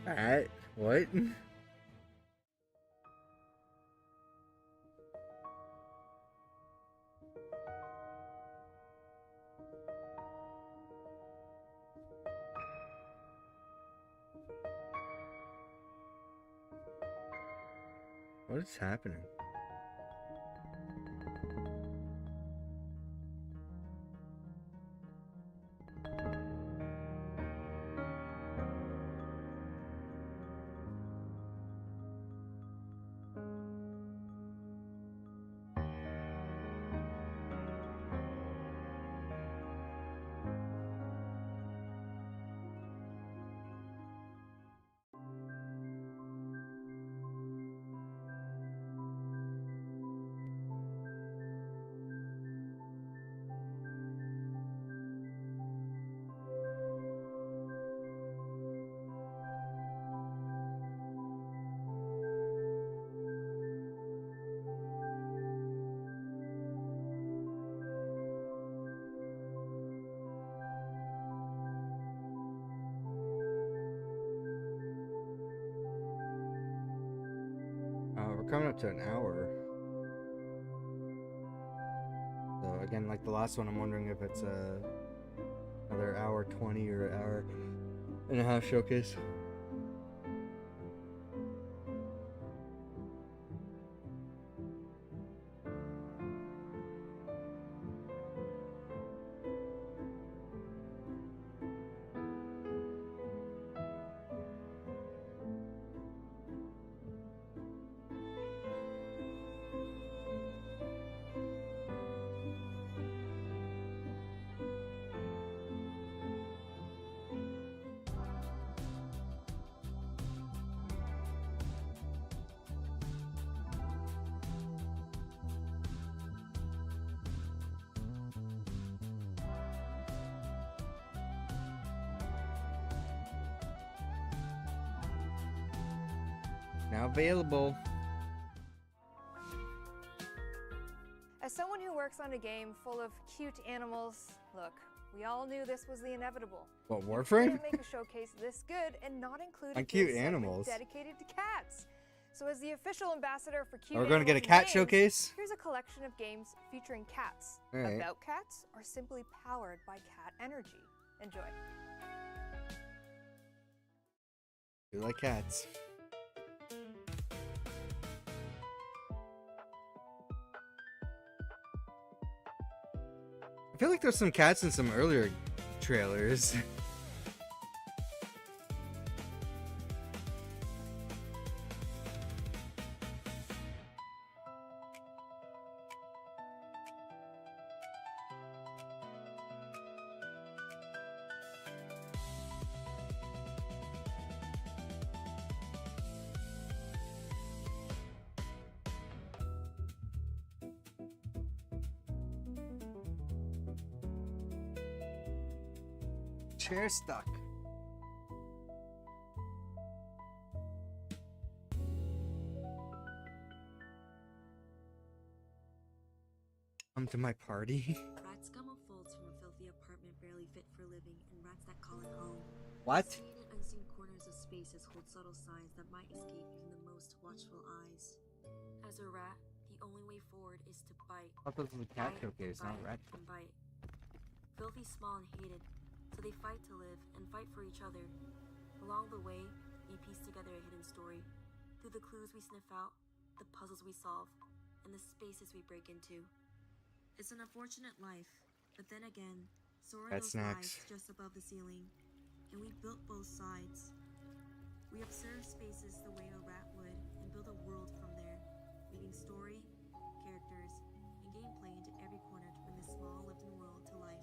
Alright, what? What is happening? We're coming up to an hour. So again, like the last one, I'm wondering if it's another hour 20 or an hour and a half showcase. Now available. As someone who works on a game full of cute animals, look, we all knew this was the inevitable. What, You Warframe? couldn't make a showcase this good and not include a On cute big segment animals. dedicated to cats. So as the official ambassador for cute We're gonna get a animals cat games, showcase? Here's a collection of games featuring cats, All right. about cats, or simply powered by cat energy. Enjoy. You like cats. I feel like there's some cats in some earlier trailers. Chair stuck. Come to my party. Rats scum of folds from a filthy apartment barely fit for living, and rats that call it home. What? Seen and unseen corners of spaces hold subtle signs that might escape even the most watchful eyes. As a rat, the only way forward is to bite. I thought this was a cat Bite, showcase, not bite, rat. and bite. Filthy, small, and hated, so they fight to live and fight for each other. Along the way, we piece together a hidden story. Through the clues we sniff out, the puzzles we solve, and the spaces we break into. It's an unfortunate life, but then again, so are Cat those snacks. lives just above the ceiling. And we built both sides. We observe spaces the way a rat would and build a world from there, weaving story, characters, and gameplay into every corner to bring this small lived-in world to life.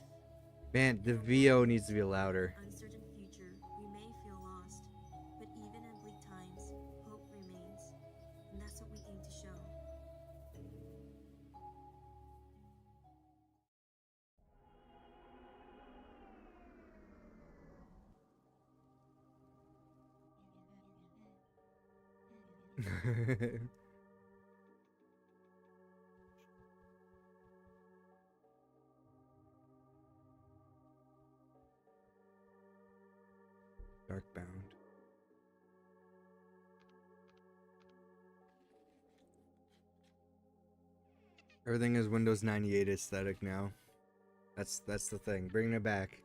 Man, the VO needs to be louder. Uncertain future, we may feel lost, but even in bleak times, hope remains, and that's what we aim to show. Darkbound. Everything is Windows 98 aesthetic now. That's the thing. Bringing it back.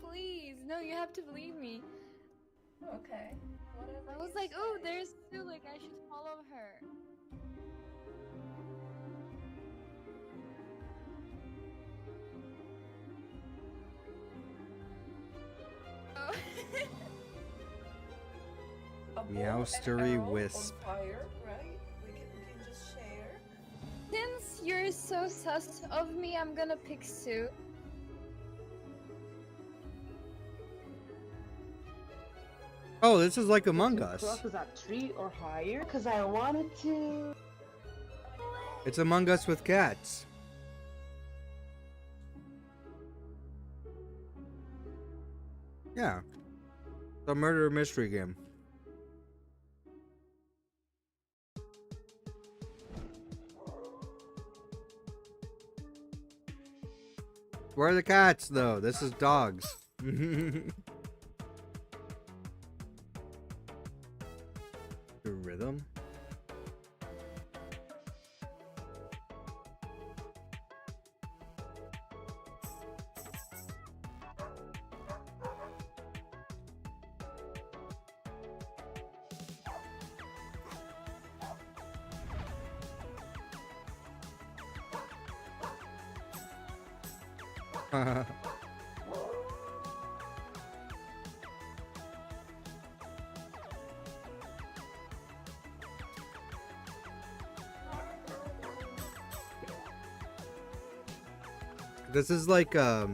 Please, no, you have to believe me. Okay. Whatever. I was like, oh, there's Sue, like I should follow her. Oh. Meowstery Wisp. Fire, right? We can just share. Since you're so sus of me, I'm gonna pick Sue. Oh, this is like Among Us. Cross was at 3 or higher because I wanted to. It's Among Us with cats. Yeah. The murder mystery game. Where are the cats, though? This is dogs. The rhythm? This is like, oh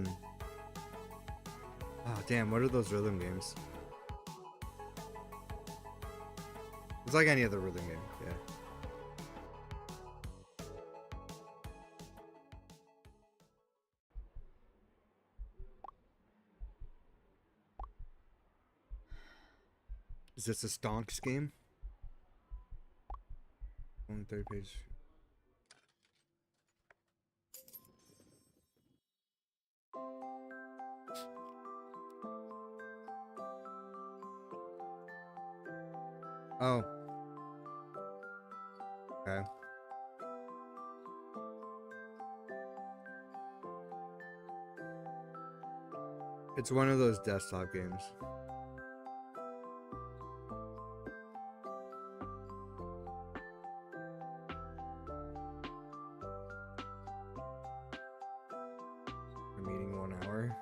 damn, what are those rhythm games? It's like any other rhythm game. Yeah. Is this a Stonks game? On the third page. Oh. Okay. It's one of those desktop games. I'm eating 1 hour.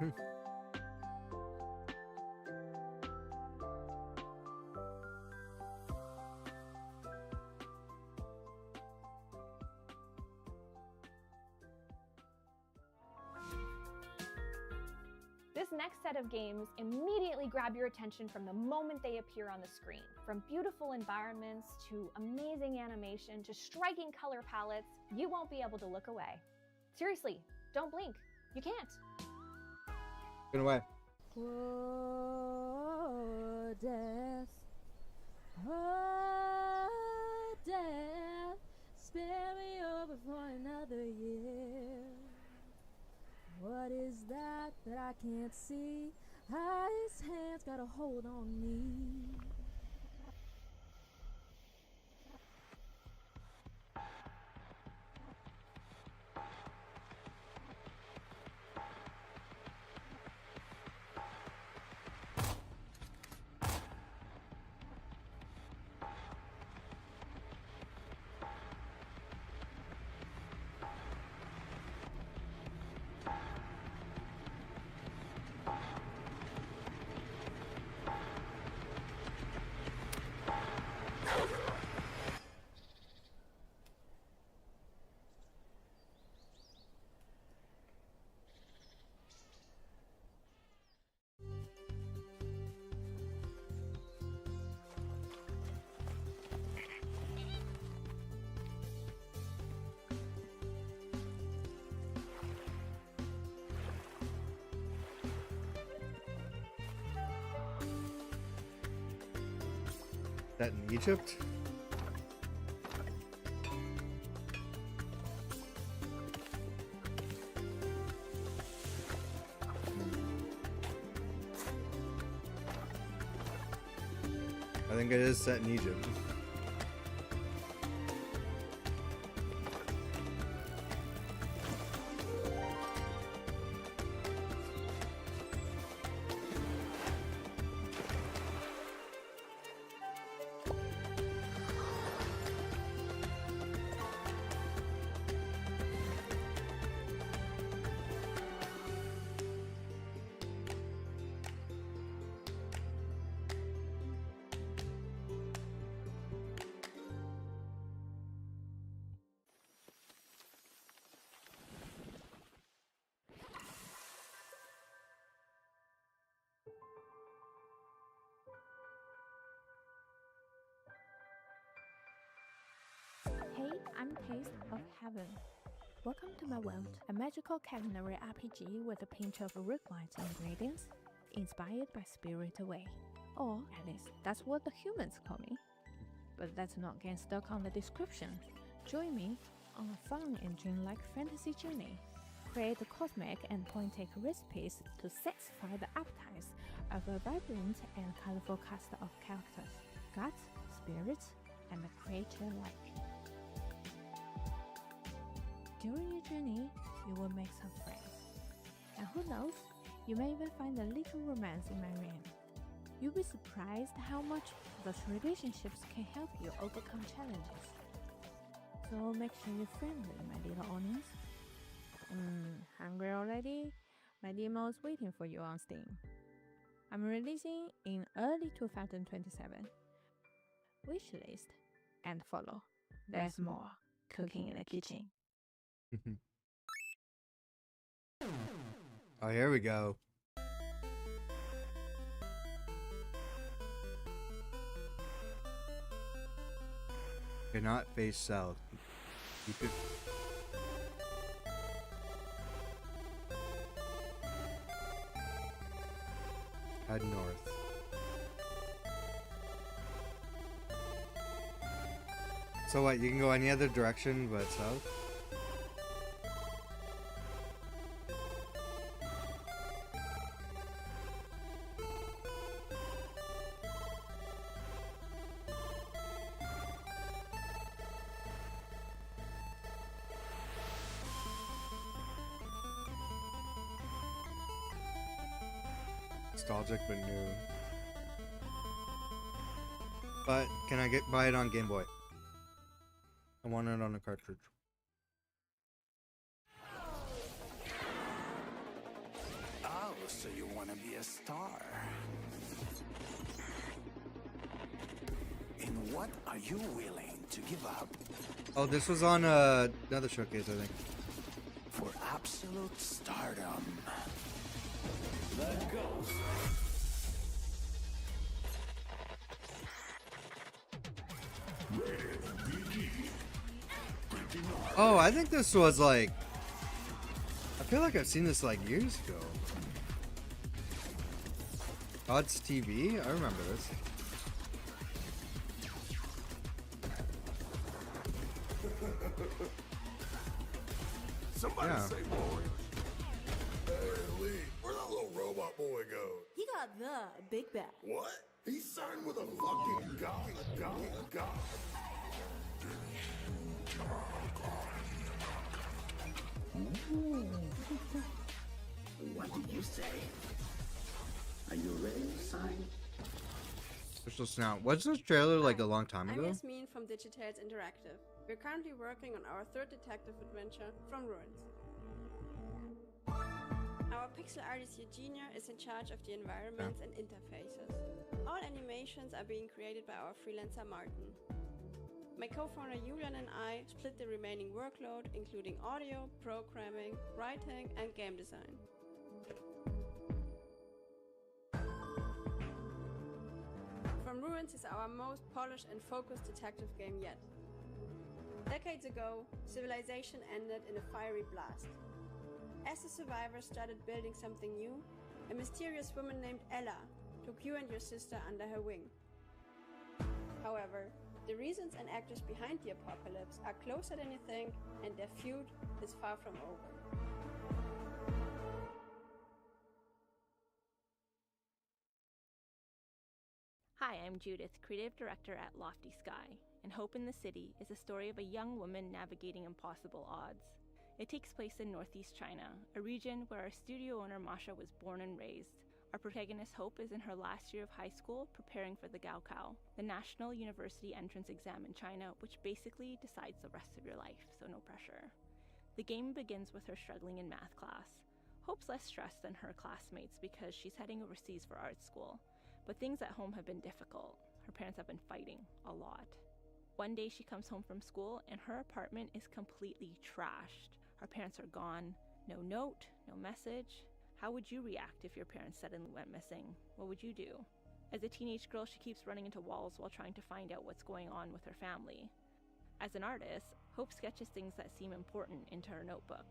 This next set of games immediately grab your attention from the moment they appear on the screen. From beautiful environments to amazing animation to striking color palettes, you won't be able to look away. Seriously, don't blink. You can't. Get away. Oh, death. Oh, death. Spare me over for another year. What is that I can't see? His hands got a hold on me. That in Egypt? I think it is set in Egypt. Hey, I'm Taste of Heaven. Welcome to my world, a magical culinary RPG with a pinch of root-wise ingredients, inspired by Spirit Away. Or, at least, that's what the humans call me. But let's not get stuck on the description. Join me on a fun and dreamlike fantasy journey. Create cosmic and point-take recipes to satisfy the appetites of a vibrant and colorful cast of characters, gods, spirits, and creature alike. During your journey, you will make some friends. And who knows, you may even find a little romance in my reign. You'll be surprised how much those relationships can help you overcome challenges. So make sure you're friendly, my little audience. Hungry already? My demo's waiting for you on Steam. I'm releasing in early 2027. Wishlist and follow. There's more cooking in the kitchen. Oh, here we go. Cannot face south. You could. Head north. So what? You can go any other direction but south? Nostalgic but new. But can I buy it on Game Boy? I want it on a cartridge. Oh, so you want to be a star? And what are you willing to give up Oh, this was on another showcase, I think. for absolute stardom? Let go. Oh, I think this was like. I feel like I've seen this like years ago. Odds TV? I remember this. Somebody Yeah. say boy. Hey, Lee, where'd that little robot boy go? He got the big bag. What? He signed with a fucking god. What did you say? Are you ready to sign? Official Snout. Was this trailer like a long time I'm ago? Yasmin from Digitales Interactive. We're currently working on our third detective adventure, From Ruins. Our pixel artist Eugenia is in charge of the environments and interfaces. All animations are being created by our freelancer Martin. My co-founder Julian and I split the remaining workload, including audio, programming, writing, and game design. From Ruins is our most polished and focused detective game yet. Decades ago, civilization ended in a fiery blast. As the survivors started building something new, a mysterious woman named Ella took you and your sister under her wing. However, the reasons and actors behind the apocalypse are closer than you think, and their feud is far from over. Hi, I'm Judith, creative director at Lofty Sky, and Hope in the City is a story of a young woman navigating impossible odds. It takes place in northeast China, a region where our studio owner Masha was born and raised. Our protagonist Hope is in her last year of high school preparing for the Gaokao, the national university entrance exam in China, which basically decides the rest of your life, so no pressure. The game begins with her struggling in math class. Hope's less stressed than her classmates because she's heading overseas for art school, but things at home have been difficult. Her parents have been fighting a lot. One day she comes home from school and her apartment is completely trashed. Her parents are gone, no note, no message. How would you react if your parents suddenly went missing? What would you do? As a teenage girl, she keeps running into walls while trying to find out what's going on with her family. As an artist, Hope sketches things that seem important into her notebook.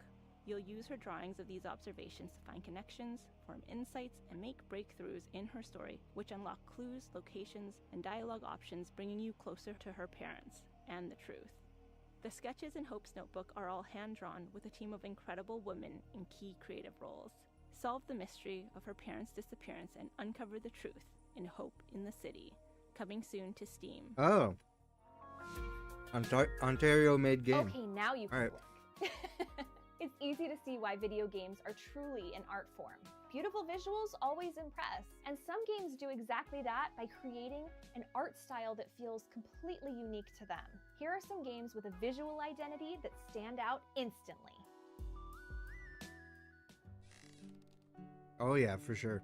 You'll use her drawings of these observations to find connections, form insights, and make breakthroughs in her story, which unlock clues, locations, and dialogue options, bringing you closer to her parents and the truth. The sketches in Hope's notebook are all hand-drawn with a team of incredible women in key creative roles. Solve the mystery of her parents' disappearance and uncover the truth in Hope in the City. Coming soon to Steam. Oh. Ontario-made game. Okay, now you can All right. look. It's easy to see why video games are truly an art form. Beautiful visuals always impress, and some games do exactly that by creating an art style that feels completely unique to them. Here are some games with a visual identity that stand out instantly. Oh yeah, for sure.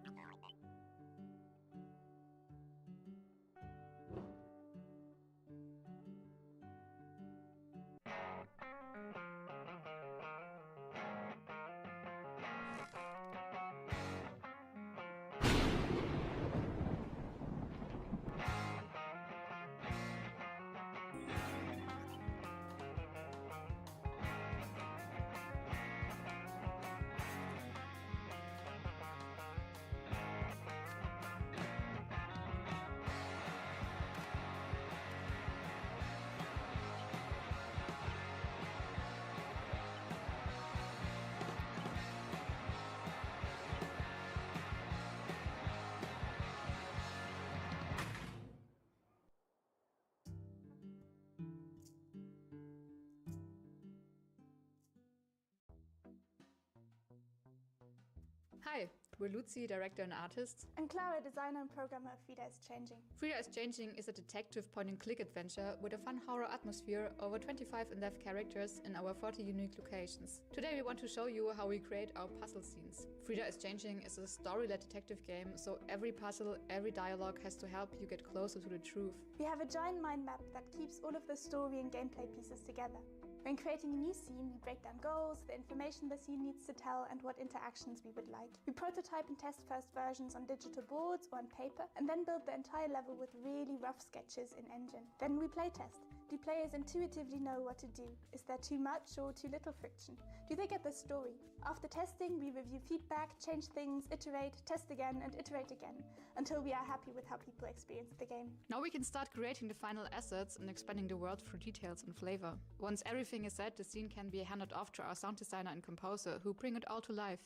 Hi, we're Lucy, director and artist. And Clara, designer and programmer of Frida is Changing. Frida is Changing is a detective point-and-click adventure with a fun horror atmosphere, over 25 in-depth characters in our 40 unique locations. Today we want to show you how we create our puzzle scenes. Frida is Changing is a story-led detective game, so every puzzle, every dialogue has to help you get closer to the truth. We have a giant mind map that keeps all of the story and gameplay pieces together. When creating a new scene, we break down goals, the information the scene needs to tell, and what interactions we would like. We prototype and test first versions on digital boards or on paper, and then build the entire level with really rough sketches in Engine. Then we playtest. Do players intuitively know what to do? Is there too much or too little friction? Do they get the story? After testing, we review feedback, change things, iterate, test again, and iterate again, until we are happy with how people experience the game. Now we can start creating the final assets and expanding the world through details and flavor. Once everything is set, the scene can be handed off to our sound designer and composer, who bring it all to life.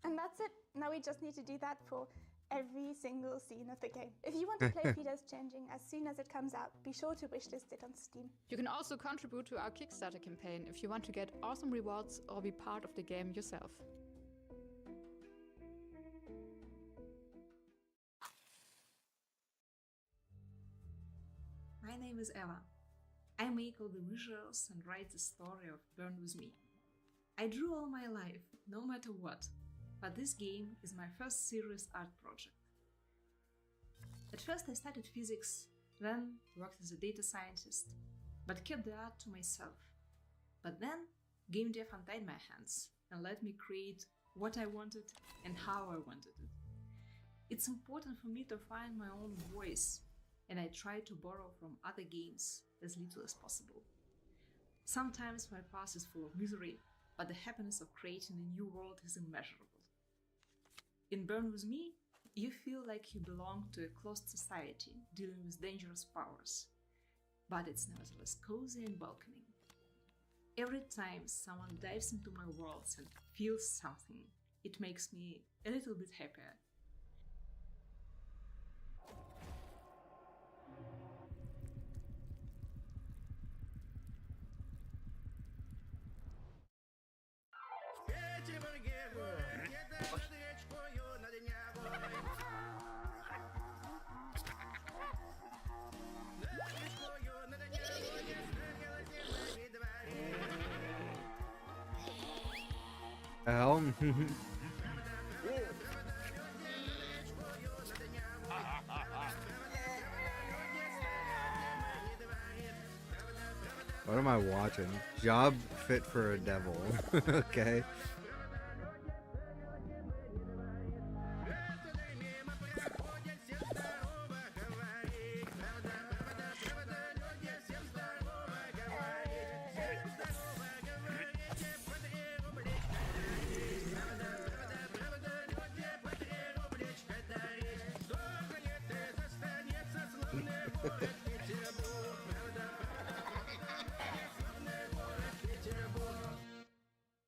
And that's it. Now we just need to do that for every single scene of the game. If you want to play Frida's Changing as soon as it comes out, be sure to wishlist it on Steam. You can also contribute to our Kickstarter campaign if you want to get awesome rewards or be part of the game yourself. My name is Ella. I make all the visuals and write the story of Burn With Me. I drew all my life, no matter what, but this game is my first serious art project. At first I studied physics, then worked as a data scientist, but kept the art to myself. But then game dev untied my hands and let me create what I wanted and how I wanted it. It's important for me to find my own voice, and I try to borrow from other games as little as possible. Sometimes my past is full of misery, but the happiness of creating a new world is immeasurable. In Burn With Me, you feel like you belong to a closed society dealing with dangerous powers, but it's nevertheless cozy and welcoming. Every time someone dives into my worlds and feels something, it makes me a little bit happier. What am I watching? Job fit for a devil. Okay.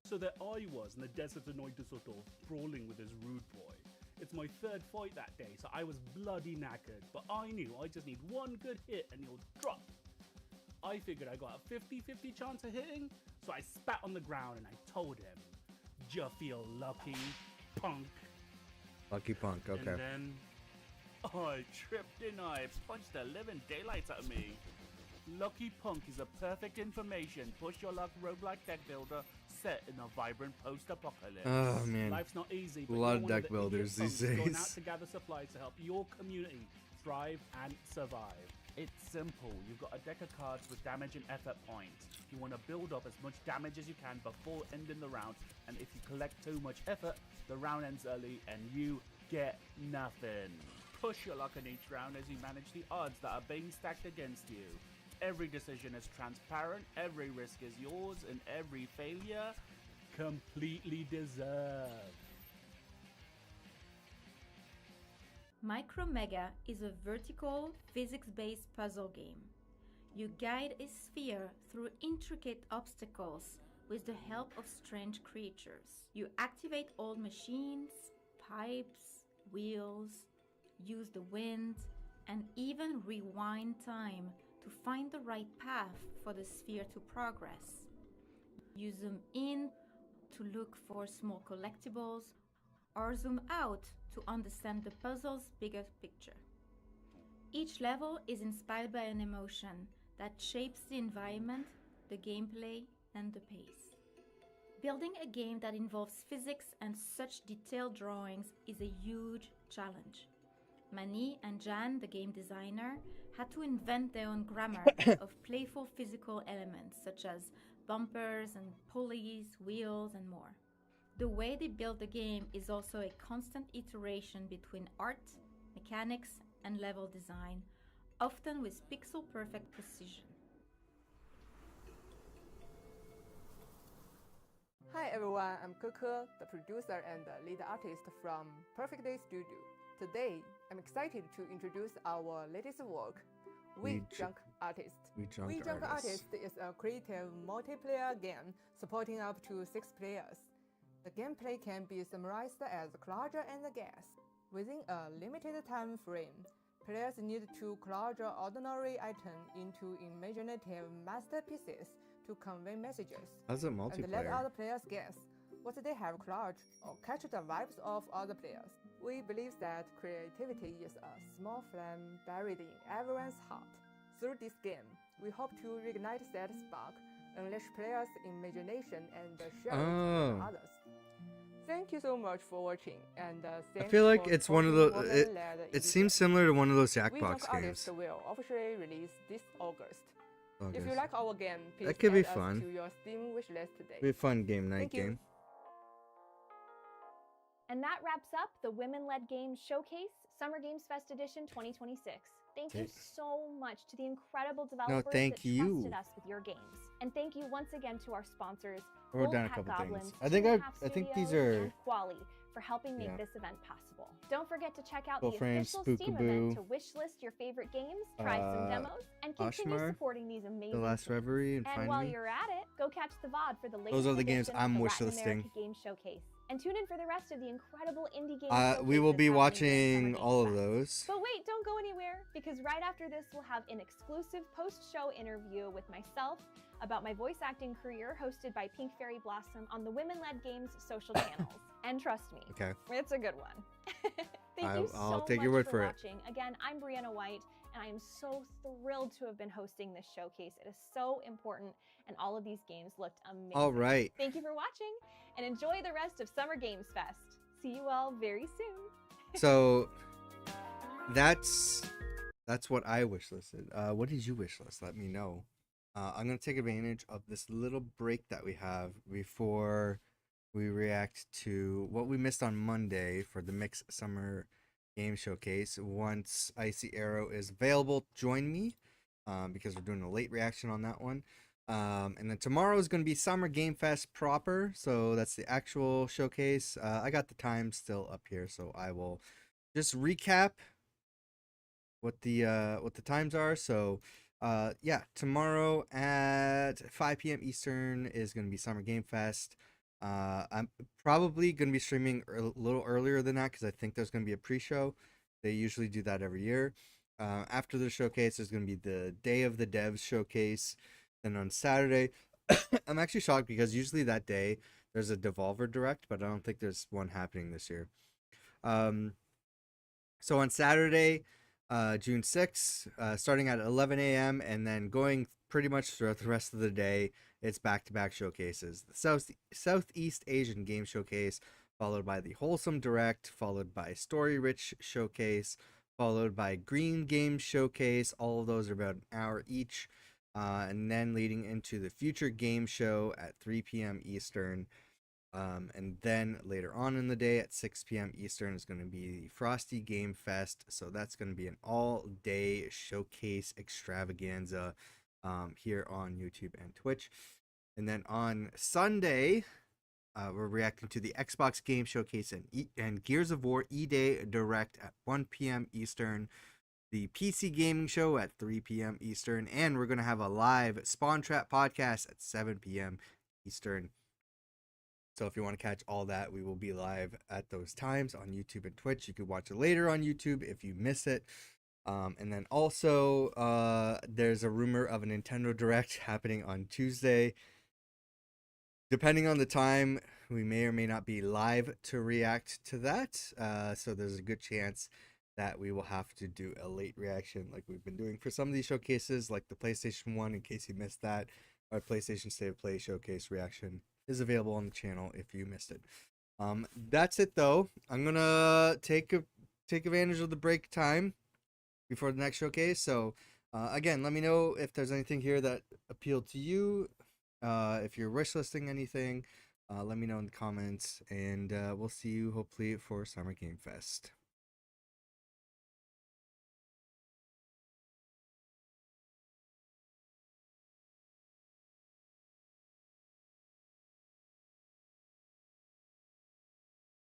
So there I was in the desert of Noita Soto, brawling with this rude boy. It's my third fight that day, so I was bloody knackered, but I knew I just need one good hit and he'll drop. I figured I got a 50-50 chance of hitting, so I spat on the ground and I told him, "Ya feel lucky, punk?" Lucky punk, okay. And then I tripped and I punched the living daylights out of me. Lucky Punk is a perfect information push your luck roguelike deck builder set in a vibrant post-apocalypse. Oh man, Life's not easy, a but lot you're of one deck the builders idiot these punks going days. out to gather supplies to help your community thrive and survive. It's simple. You've got a deck of cards with damage and effort points. You want to build up as much damage as you can before ending the round, and if you collect too much effort, the round ends early and you get nothing. Push your luck in each round as you manage the odds that are being stacked against you. Every decision is transparent, every risk is yours, and every failure completely deserved. Micromega is a vertical, physics-based puzzle game. You guide a sphere through intricate obstacles with the help of strange creatures. You activate old machines, pipes, wheels, use the wind, and even rewind time to find the right path for the sphere to progress. You zoom in to look for small collectibles, or zoom out to understand the puzzle's bigger picture. Each level is inspired by an emotion that shapes the environment, the gameplay, and the pace. Building a game that involves physics and such detailed drawings is a huge challenge. Mani and Jan, the game designer, had to invent their own grammar of playful physical elements such as bumpers and pulleys, wheels, and more. The way they build the game is also a constant iteration between art, mechanics, and level design, often with pixel-perfect precision. Hi everyone, I'm Keke, the producer and the lead artist from Perfect Day Studio. Today, I'm excited to introduce our latest work, We Junk Artist. We Junk Artist is a creative multiplayer game supporting up to 6 players. The gameplay can be summarized as collage and guess. Within a limited time frame, players need to collage ordinary items into imaginative masterpieces to convey messages. How's it And let multiplayer? other players guess what they have collaged or catch the vibes of other players. We believe that creativity is a small flame buried in everyone's heart. Through this game, we hope to reignite that spark, unleash players' imagination, and share it with others. Thank you so much for watching, and I thanks feel like for it's one of supporting the. woman-led It indie seems games. similar to one of those We Jackbox Junk Artist games. will officially release this August. If you August. like our game, please That could be add us fun. to your Steam wishlist today. Be a fun game night Thank you. game. And that wraps up the Women Led Games Showcase Summer Games Fest Edition 2026. Thank you Okay. so much to the incredible developers thank that you. trusted us with your games. And thank you once again to our sponsors, I wrote down a Wolfpack couple Goblins, things. I think 2.5 I think these Studios, are and Quali for helping make Yeah. this event possible. Don't forget to check out Full the Frame, official Steam event Spookaboo, to wishlist your favorite games, try some demos, and continue Oshmar, supporting these amazing The Last teams. Reverie, and And while Find Me. you're at it, go catch the VOD for the latest Those are the games edition of I'm the Latin wishlisting. America Game Showcase. And tune in for the rest of the incredible indie game We will showcases be happening during watching Summer Game all of Fest. those. But wait, don't go anywhere, because right after this, we'll have an exclusive post-show interview with myself about my voice acting career hosted by Pink Fairy Blossom on the Women Led Games social channels. And trust me, Okay. it's a good one. Thank you so I'll take much your word for for it. watching. Again, I'm Brianna White, and I am so thrilled to have been hosting this showcase. It is so important, and all of these games looked amazing. All right. Thank you for watching, and enjoy the rest of Summer Games Fest. See you all very soon. So that's what I wishlisted. What did you wishlist? Let me know. I'm gonna take advantage of this little break that we have before we react to what we missed on Monday for the Mix Summer Game Showcase. Once Icy Arrow is available, join me because we're doing a late reaction on that one. And then tomorrow is going to be Summer Game Fest proper, so that's the actual showcase. I got the time still up here, so I will just recap what the times are. So yeah, tomorrow at 5 p.m. Eastern is going to be Summer Game Fest. I'm probably going to be streaming a little earlier than that because I think there's going to be a pre-show. They usually do that every year. After the showcase, there's going to be the Day of the Devs showcase. Then on Saturday, I'm actually shocked because usually that day there's a Devolver Direct, but I don't think there's one happening this year. So on Saturday, June 6th, starting at 11 a.m. and then going pretty much throughout the rest of the day, it's back-to-back showcases. The Southeast Asian Game Showcase, followed by the Wholesome Direct, followed by Story Rich Showcase, followed by Green Game Showcase. All of those are about an hour each. And then leading into the Future Game Show at 3 p.m. Eastern. And then later on in the day at 6 p.m. Eastern is going to be the Frosty Game Fest. So that's going to be an all-day showcase extravaganza here on YouTube and Twitch. And then on Sunday, we're reacting to the Xbox Game Showcase and Gears of War E-Day Direct at 1 p.m. Eastern. The PC Gaming Show at 3 p.m. Eastern. And we're going to have a live Spawn Trap podcast at 7 p.m. Eastern. So if you want to catch all that, we will be live at those times on YouTube and Twitch. You could watch it later on YouTube if you miss it. And then also, there's a rumor of a Nintendo Direct happening on Tuesday. Depending on the time, we may or may not be live to react to that. So there's a good chance that we will have to do a late reaction like we've been doing for some of these showcases, like the PlayStation 1, in case you missed that. Our PlayStation State of Play showcase reaction is available on the channel if you missed it. That's it though. I'm gonna take advantage of the break time before the next showcase. So again, let me know if there's anything here that appealed to you. If you're wish listing anything, let me know in the comments, and we'll see you hopefully for Summer Game Fest.